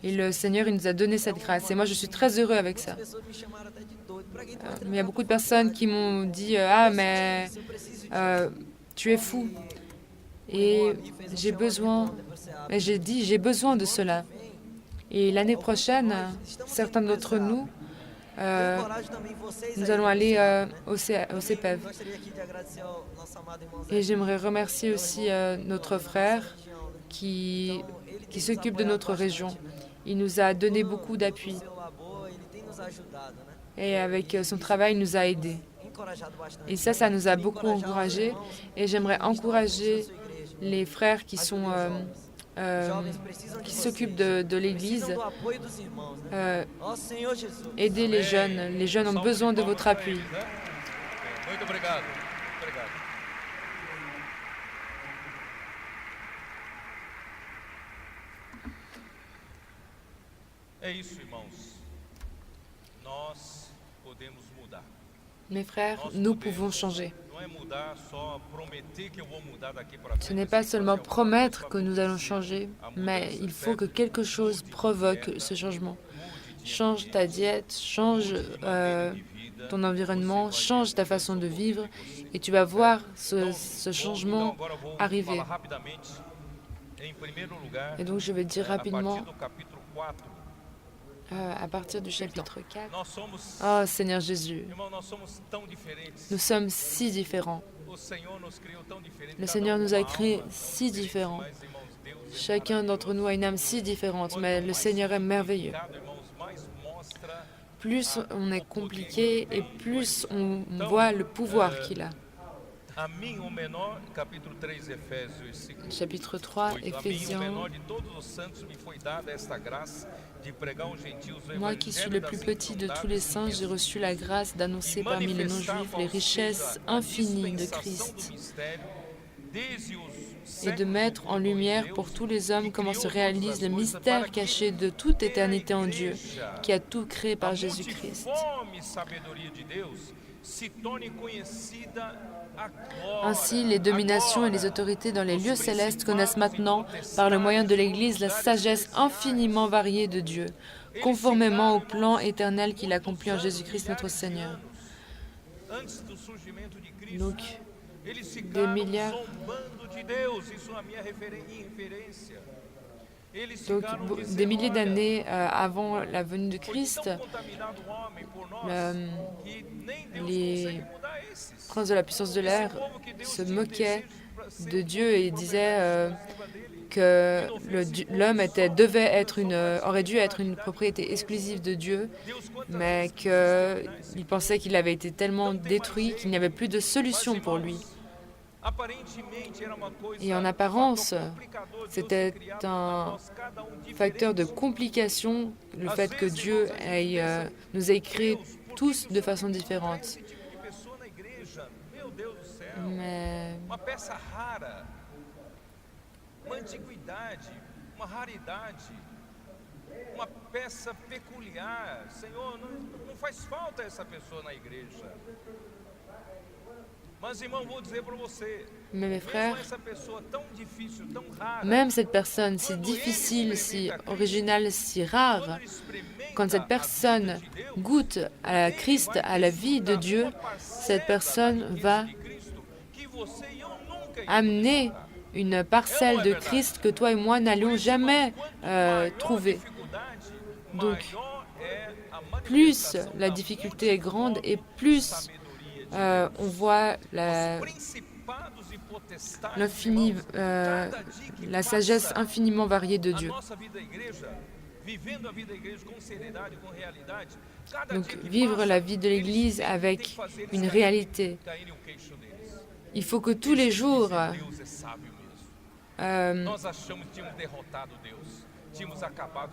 Et le Seigneur, il nous a donné cette grâce. Et moi, je suis très heureux avec ça. Il y a beaucoup de personnes qui m'ont dit « Ah, mais tu es fou. » Et j'ai dit « J'ai besoin de cela. » Et l'année prochaine, certains d'entre nous, nous allons aller au CEPEV. Et j'aimerais remercier aussi notre frère qui s'occupe de notre région. Il nous a donné beaucoup d'appui. Et avec son travail, il nous a aidés. Et ça nous a beaucoup encouragés. Et j'aimerais encourager les frères qui s'occupent de l'Église. Aidez les jeunes. Les jeunes ont besoin de votre appui. Mes frères, nous pouvons changer. Ce n'est pas seulement promettre que nous allons changer, mais il faut que quelque chose provoque ce changement. Change ta diète, change ton environnement, change ta façon de vivre et tu vas voir ce changement arriver. Et donc je vais dire rapidement, à partir du chapitre 4, oh Seigneur Jésus, nous sommes si différents. Le Seigneur nous a créés si différents. Chacun d'entre nous a une âme si différente, mais le Seigneur est merveilleux. Plus on est compliqué et plus on voit le pouvoir qu'il a. Chapitre 3, Éphésiens. Moi qui suis le plus petit de tous les saints, j'ai reçu la grâce d'annoncer parmi les non-juifs les richesses infinies de Christ et de mettre en lumière pour tous les hommes comment se réalise le mystère caché de toute éternité en Dieu, qui a tout créé par Jésus-Christ. Ainsi, les dominations et les autorités dans les lieux célestes connaissent maintenant, par le moyen de l'Église, la sagesse infiniment variée de Dieu, conformément au plan éternel qu'il accomplit en Jésus-Christ notre Seigneur. Donc, des milliards... Donc, des milliers d'années avant la venue de Christ, les princes de la puissance de l'air se moquaient de Dieu et disaient que l'homme aurait dû être une propriété exclusive de Dieu, mais qu'ils pensaient qu'il avait été tellement détruit qu'il n'y avait plus de solution pour lui. Et en apparence, c'était un facteur de complication, le fait que Dieu nous ait créés tous de façon différente. mais uma peça rara, uma antiguidade, uma raridade, uma peça peculiar. Senhor, não faz falta essa pessoa na igreja. Mas, irmão, vou dizer para você, mes mesmo frères, essa pessoa tão difícil, tão rara, même cette personne si difficile, si originale, si rare, quand cette personne goûte à Christ, à la vie de Dieu, cette personne va amener une parcelle de Christ que toi et moi n'allions jamais trouver. Donc, plus la difficulté est grande et plus on voit l'infini, la sagesse infiniment variée de Dieu. Donc, vivre la vie de l'Église avec une réalité. Il faut que tous les jours,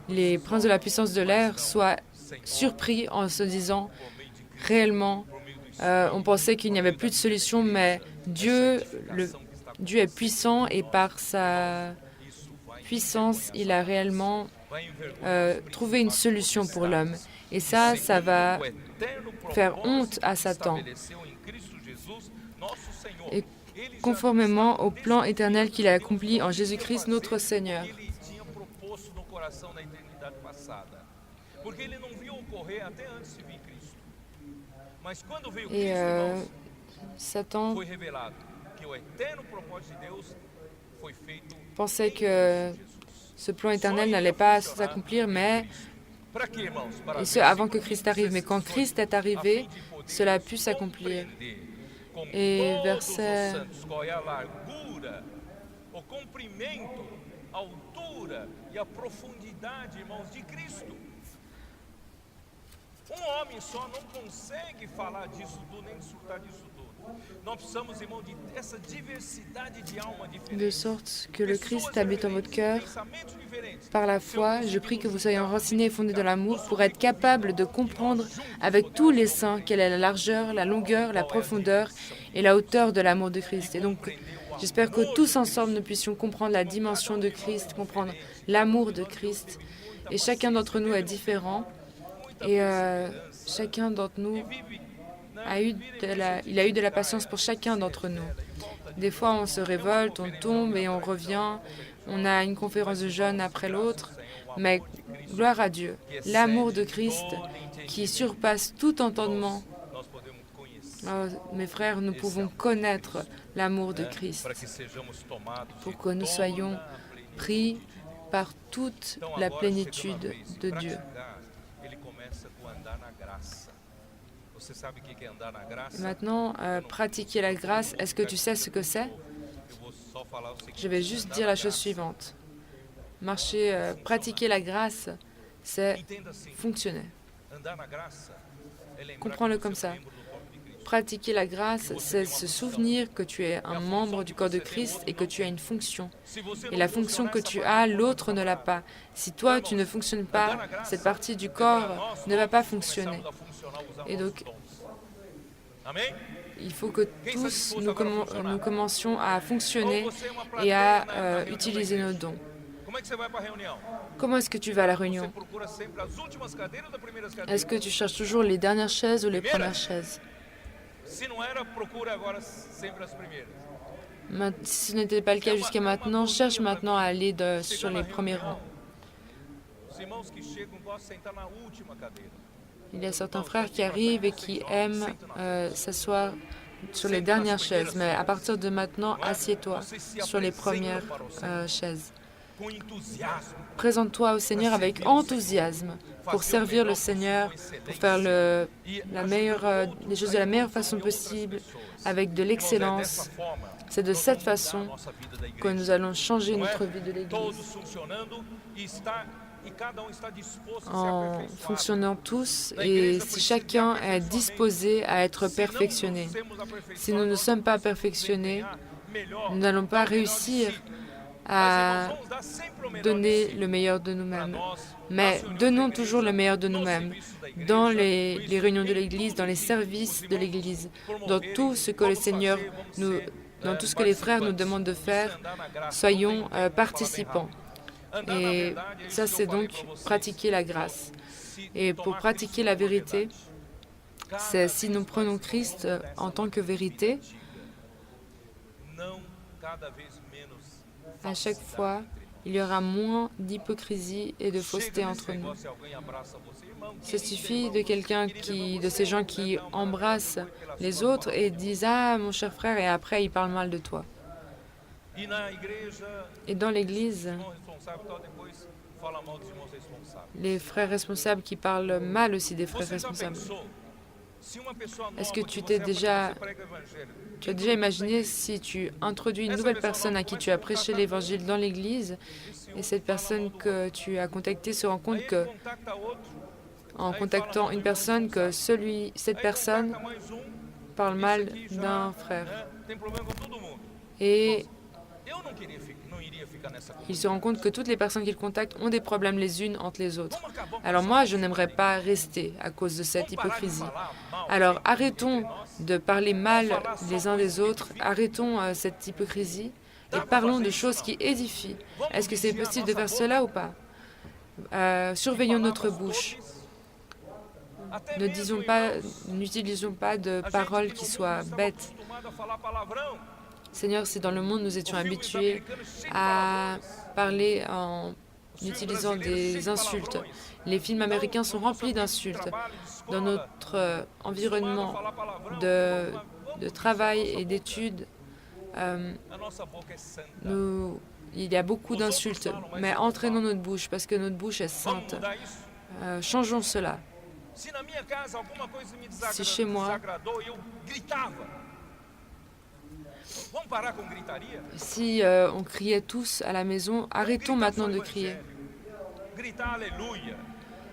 les princes de la puissance de l'air soient surpris en se disant réellement, on pensait qu'il n'y avait plus de solution, mais Dieu est puissant et par sa puissance, il a réellement trouvé une solution pour l'homme. Et ça va faire honte à Satan. Et conformément au plan éternel qu'il a accompli en Jésus-Christ, notre Seigneur. Et Satan pensait que ce plan éternel n'allait pas s'accomplir, et ce avant que Christ arrive. Mais quand Christ est arrivé, cela a pu s'accomplir. Et verset 'Homem só não consegue falar disso tudo, nem desfrutar disso tudo. Nós precisamos, irmão, dessa diversidade de alma diferente. De sorte que le Christ habite en votre cœur. Par la foi, je prie que vous soyez enracinés et fondés dans l'amour pour être capables de comprendre avec tous les saints quelle est la largeur, la longueur, la profondeur et la hauteur de l'amour de Christ. Et donc, j'espère que tous ensemble, nous puissions comprendre la dimension de Christ, comprendre l'amour de Christ. Et chacun d'entre nous est différent. Et chacun d'entre nous a eu de la patience pour chacun d'entre nous. Des fois, on se révolte, on tombe et on revient. On a une conférence de jeunes après l'autre. Mais gloire à Dieu, l'amour de Christ qui surpasse tout entendement. Oh, mes frères, nous pouvons connaître l'amour de Christ pour que nous soyons pris par toute la plénitude de Dieu. Maintenant, pratiquer la grâce, est-ce que tu sais ce que c'est? Je vais juste dire la chose suivante. Pratiquer la grâce, c'est fonctionner. Comprends-le comme ça. Pratiquer la grâce, c'est se souvenir que tu es un membre du corps de Christ et que tu as une fonction. Et la fonction que tu as, l'autre ne l'a pas. Si toi, tu ne fonctionnes pas, cette partie du corps ne va pas fonctionner. Et donc, il faut que tous nous commencions à fonctionner et à utiliser nos dons. Comment est-ce que tu vas à la réunion? Est-ce que tu cherches toujours les dernières chaises ou les premières chaises? Si ce n'était pas le cas jusqu'à maintenant, cherche maintenant à aller sur les premiers rangs. Il y a certains frères qui arrivent et qui aiment s'asseoir sur les dernières chaises, mais à partir de maintenant, assieds-toi sur les premières chaises. Présente-toi au Seigneur avec enthousiasme pour servir le Seigneur, pour faire les choses de la meilleure façon possible, avec de l'excellence. C'est de cette façon que nous allons changer notre vie de l'Église. En fonctionnant tous et si chacun est disposé à être perfectionné. Si nous ne sommes pas perfectionnés, nous n'allons pas réussir à donner le meilleur de nous-mêmes. Mais donnons toujours le meilleur de nous-mêmes dans les réunions de l'Église, dans les services de l'Église, dans tout ce que le Seigneur dans tout ce que les frères nous demandent de faire, soyons participants. Et ça, c'est donc pratiquer la grâce. Et pour pratiquer la vérité, c'est si nous prenons Christ en tant que vérité, à chaque fois, il y aura moins d'hypocrisie et de fausseté entre nous. Ça suffit de ces gens qui embrassent les autres et disent « Ah, mon cher frère », et après, ils parlent mal de toi. Et dans l'Église, les frères responsables qui parlent mal aussi des frères responsables. Est-ce que tu as déjà imaginé si tu introduis une nouvelle personne à qui tu as prêché l'Évangile dans l'Église et cette personne que tu as contactée se rend compte que, en contactant une personne, que cette personne parle mal d'un frère. Et il se rend compte que toutes les personnes qu'il contacte ont des problèmes les unes entre les autres. Alors moi, je n'aimerais pas rester à cause de cette hypocrisie. Alors arrêtons de parler mal les uns des autres, arrêtons cette hypocrisie et parlons de choses qui édifient. Est-ce que c'est possible de faire cela ou pas? Surveillons notre bouche. N'utilisons pas de paroles qui soient bêtes. Seigneur, si dans le monde nous étions habitués à parler en utilisant des insultes, les films américains sont remplis d'insultes. Dans notre environnement de travail et d'études, il y a beaucoup d'insultes, mais entraînons notre bouche parce que notre bouche est sainte. Changeons cela. Si chez moi, si on criait tous à la maison, arrêtons maintenant de crier.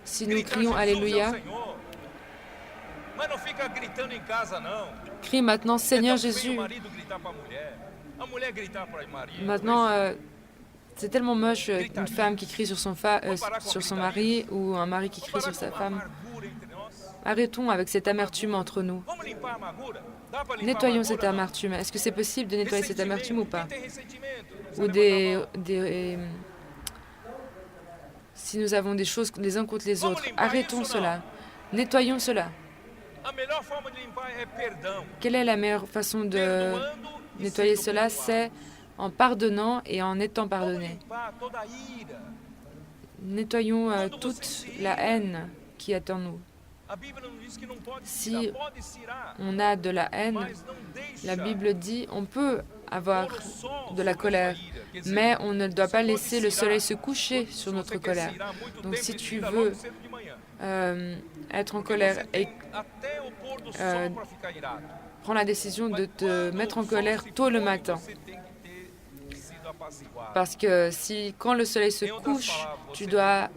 Si nous crions Alléluia, crie maintenant Seigneur Jésus. Maintenant, c'est tellement moche une femme qui crie sur son mari ou un mari qui crie sur sa femme. Arrêtons avec cette amertume entre nous. Nettoyons cette amertume. Est-ce que c'est possible de nettoyer cette amertume ou pas? Ou si nous avons des choses les uns contre les autres, arrêtons cela. Nettoyons cela. Quelle est la meilleure façon de nettoyer cela? C'est en pardonnant et en étant pardonné. Nettoyons toute la haine qui est en nous. Si on a de la haine, la Bible dit on peut avoir de la colère, mais on ne doit pas laisser le soleil se coucher sur notre colère. Donc si tu veux être en colère et prends la décision de te mettre en colère tôt le matin. Parce que quand le soleil se couche, tu dois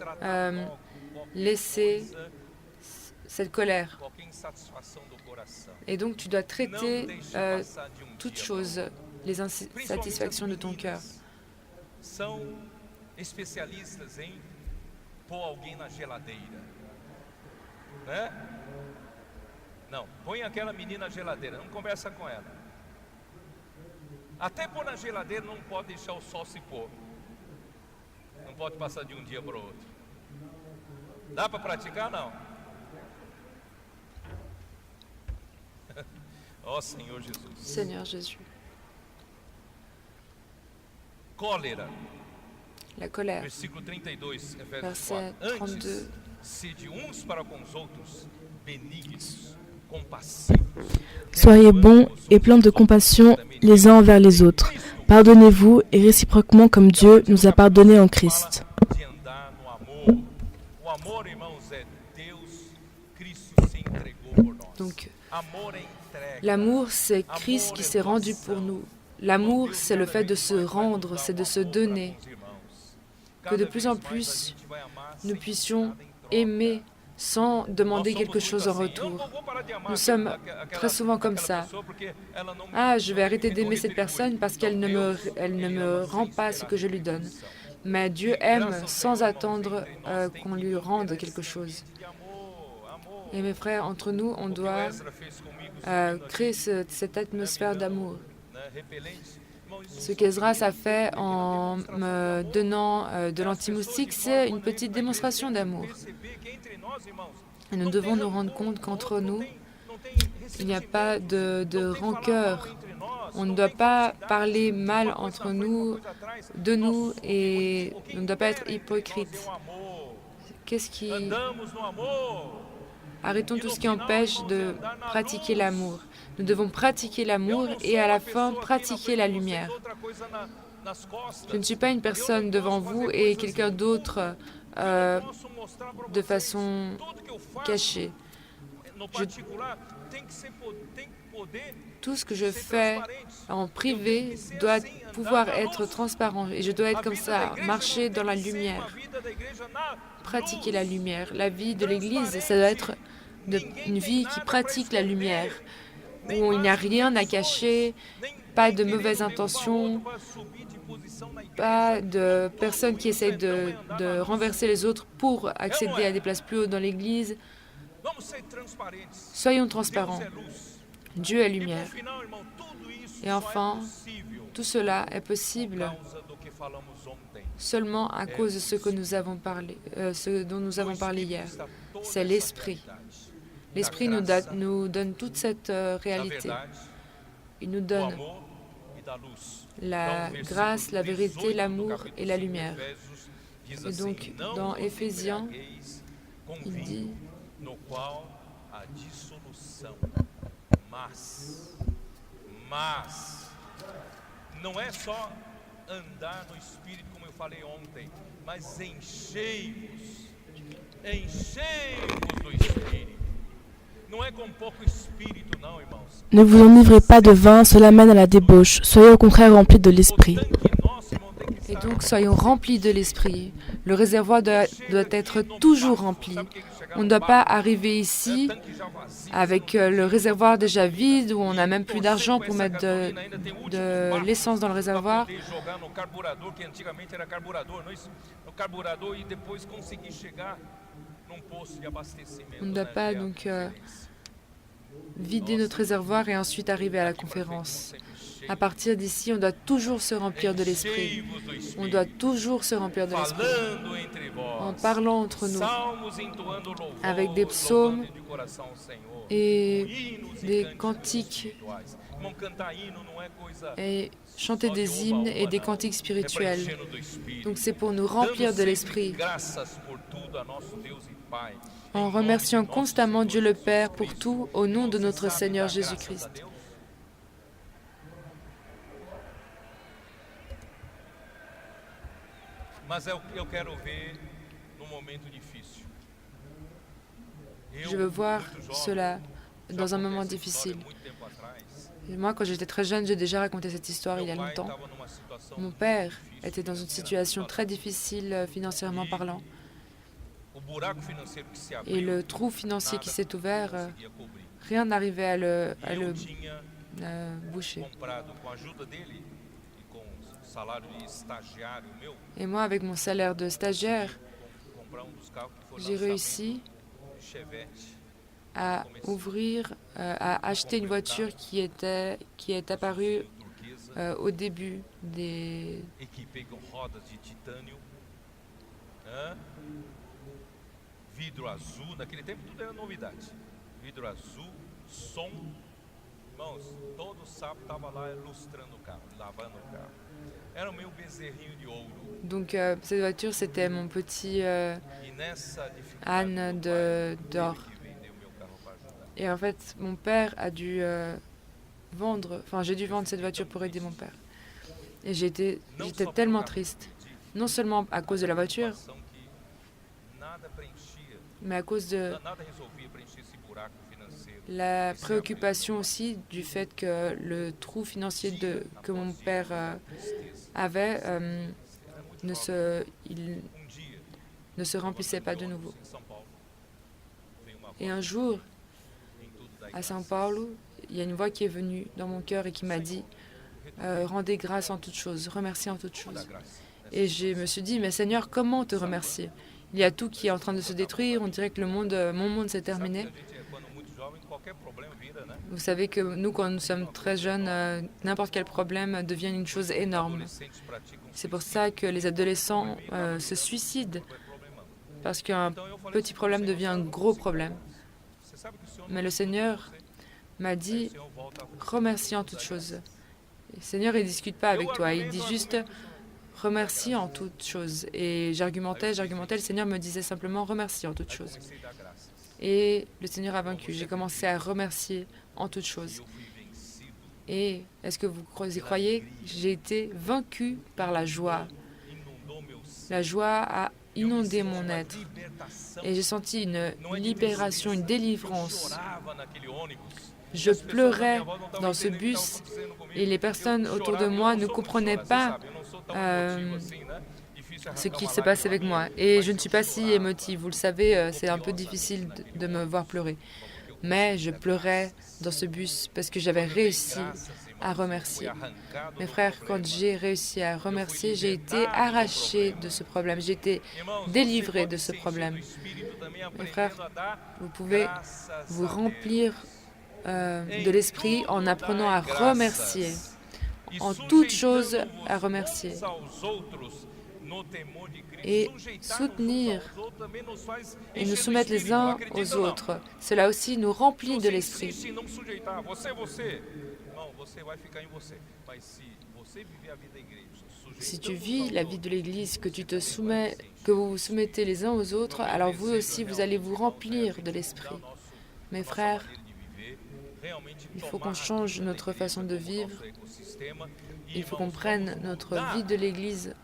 laisser cette colère. Et donc, tu dois traiter toutes choses, les insatisfactions de ton cœur. São especialistas em pôr alguém na geladeira, né? Não, põe aquela menina na geladeira, não conversa com ela. Até pôr na geladeira não pode deixar o sol se pôr. Não pode passar de um dia para o outro. Dá para praticar? Não. Ó Senhor Jesus. Seigneur Jésus. Cólera. La colère. Versículo 32, Efésios Verset 4. 32. Antes, sede uns para com os outros benignos, compassivos. Soyez bons et pleins de compassion les uns envers les autres. Pardonnez-vous et réciproquement comme Dieu nous a pardonné en Christ. De andar no amor. O amor, irmãos, é Deus, Cristo se entregou por nós. Donc, Amor é entrega. l'amour, c'est Christ qui s'est rendu pour nous. L'amour, c'est le fait de se rendre, c'est de se donner. Que de plus en plus, nous puissions aimer sans demander quelque chose en retour. Nous sommes très souvent comme ça. Ah, je vais arrêter d'aimer cette personne parce qu'elle elle ne me rend pas ce que je lui donne. Mais Dieu aime sans attendre qu'on lui rende quelque chose. Et mes frères, entre nous, on doit créer cette atmosphère d'amour. Ce qu'Esdras a fait en me donnant de l'anti-moustique, c'est une petite démonstration d'amour. Et nous devons nous rendre compte qu'entre nous, il n'y a pas de rancœur. On ne doit pas parler mal entre nous, de nous, et on ne doit pas être hypocrite. Qu'est-ce qui... Arrêtons tout ce qui empêche de pratiquer l'amour. Nous devons pratiquer l'amour et à la fin pratiquer la lumière. Je ne suis pas une personne devant vous et quelqu'un d'autre de façon cachée. Tout ce que je fais en privé doit pouvoir être transparent et je dois être comme ça, marcher dans la lumière, pratiquer la lumière. La vie de l'Église, ça doit être une vie qui pratique la lumière, où il n'y a rien à cacher, pas de mauvaises intentions, pas de personnes qui essayent de renverser les autres pour accéder à des places plus hautes dans l'Église. Soyons transparents. Dieu est lumière. Et enfin, tout cela est possible seulement à cause de ce que nous avons parlé, ce dont nous avons parlé hier. C'est l'Esprit. L'Esprit nous donne toute cette réalité. Il nous donne la grâce, la vérité, l'amour et la lumière. Et donc, dans Éphésiens, il dit Mas não é só andar no Espírito, como eu falei ontem, mas enchei-vos do Espírito. Não é com pouco Espírito, não, irmãos. Ne vous enivrez pas de vin, cela mène à la débauche. Soyez au contraire remplis de l'Esprit. Et donc, soyons remplis de l'Esprit. Le réservoir doit être toujours rempli. On ne doit pas arriver ici avec le réservoir déjà vide, où on n'a même plus d'argent pour mettre de l'essence dans le réservoir. On ne doit pas donc vider notre réservoir et ensuite arriver à la conférence. À partir d'ici, on doit toujours se remplir de l'Esprit. On doit toujours se remplir de l'Esprit. En parlant entre nous, avec des psaumes et des cantiques, et chanter des hymnes et des cantiques spirituels. Donc c'est pour nous remplir de l'Esprit, en remerciant constamment Dieu le Père pour tout au nom de notre Seigneur Jésus-Christ. Je veux voir cela dans un moment difficile. Et moi, quand j'étais très jeune, j'ai déjà raconté cette histoire il y a longtemps. Mon père était dans une situation très difficile financièrement parlant. Et le trou financier qui s'est ouvert, rien n'arrivait à le boucher. Et moi, avec mon salaire de stagiaire, j'ai réussi à à acheter une voiture qui est apparue au début des... Vidro azul, naquele tempo tudo era novidade. Vidro azul, som. Irmãos, todo sábado estava lá ilustrando o carro, lavando o carro. Era o meu bezerrinho de ouro. Donc cette voiture, c'était mon petit âne d'or. Et en fait, mon père a dû j'ai dû vendre cette voiture pour aider mon père. Et j'étais tellement triste. Non seulement à cause de la voiture, mais à cause de la préoccupation aussi du fait que le trou financier que mon père avait ne se remplissait pas de nouveau. Et un jour, à São Paulo, il y a une voix qui est venue dans mon cœur et qui m'a dit rendez grâce en toutes choses, remerciez en toutes choses. Et je me suis dit, mais Seigneur, comment te remercier? Il y a tout qui est en train de se détruire, on dirait que mon monde s'est terminé. Vous savez que nous, quand nous sommes très jeunes, n'importe quel problème devient une chose énorme. C'est pour ça que les adolescents se suicident, parce qu'un petit problème devient un gros problème. Mais le Seigneur m'a dit, remercie en toutes choses. Le Seigneur, il ne discute pas avec toi, il dit juste, remercie en toutes choses. Et j'argumentais, le Seigneur me disait simplement, remercie en toutes choses. Et le Seigneur a vaincu. J'ai commencé à remercier en toutes choses. Et est-ce que vous y croyez? J'ai été vaincu par la joie. La joie a inondé mon être. Et j'ai senti une libération, une délivrance. Je pleurais dans ce bus et les personnes autour de moi ne comprenaient pas ce qui se passe avec moi. Et je ne suis pas si émotive. Vous le savez, c'est un peu difficile de me voir pleurer. Mais je pleurais dans ce bus parce que j'avais réussi à remercier. Mes frères, quand j'ai réussi à remercier, j'ai été arraché de ce problème. J'ai été délivré de ce problème. Mes frères, vous pouvez vous remplir de l'esprit en apprenant à remercier. En toute chose, à remercier. Et soutenir et nous soumettre les uns aux autres. Cela aussi nous remplit de l'esprit. Si tu vis la vie de l'Église, que vous vous soumettez les uns aux autres, alors vous aussi, vous allez vous remplir de l'esprit. Mes frères, il faut qu'on change notre façon de vivre. Il faut qu'on prenne notre vie de l'Église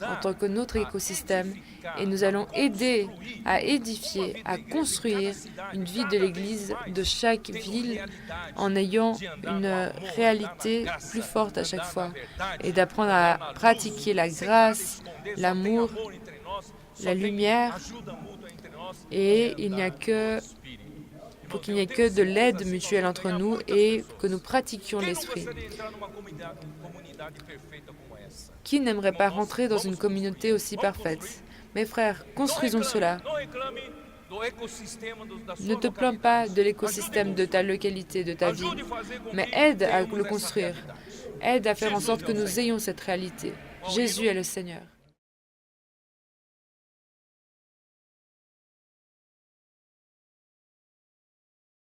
en tant que notre écosystème et nous allons aider à édifier, à construire une vie de l'Église de chaque ville en ayant une réalité plus forte à chaque fois et d'apprendre à pratiquer la grâce, l'amour, la lumière et pour qu'il n'y ait que de l'aide mutuelle entre nous et que nous pratiquions l'esprit. Qui n'aimerait pas rentrer dans une communauté aussi parfaite? Mes frères, construisons cela. Ne te plains pas de l'écosystème de ta localité, de ta ville, mais aide à le construire. Aide à faire en sorte que nous ayons cette réalité. Jésus est le Seigneur.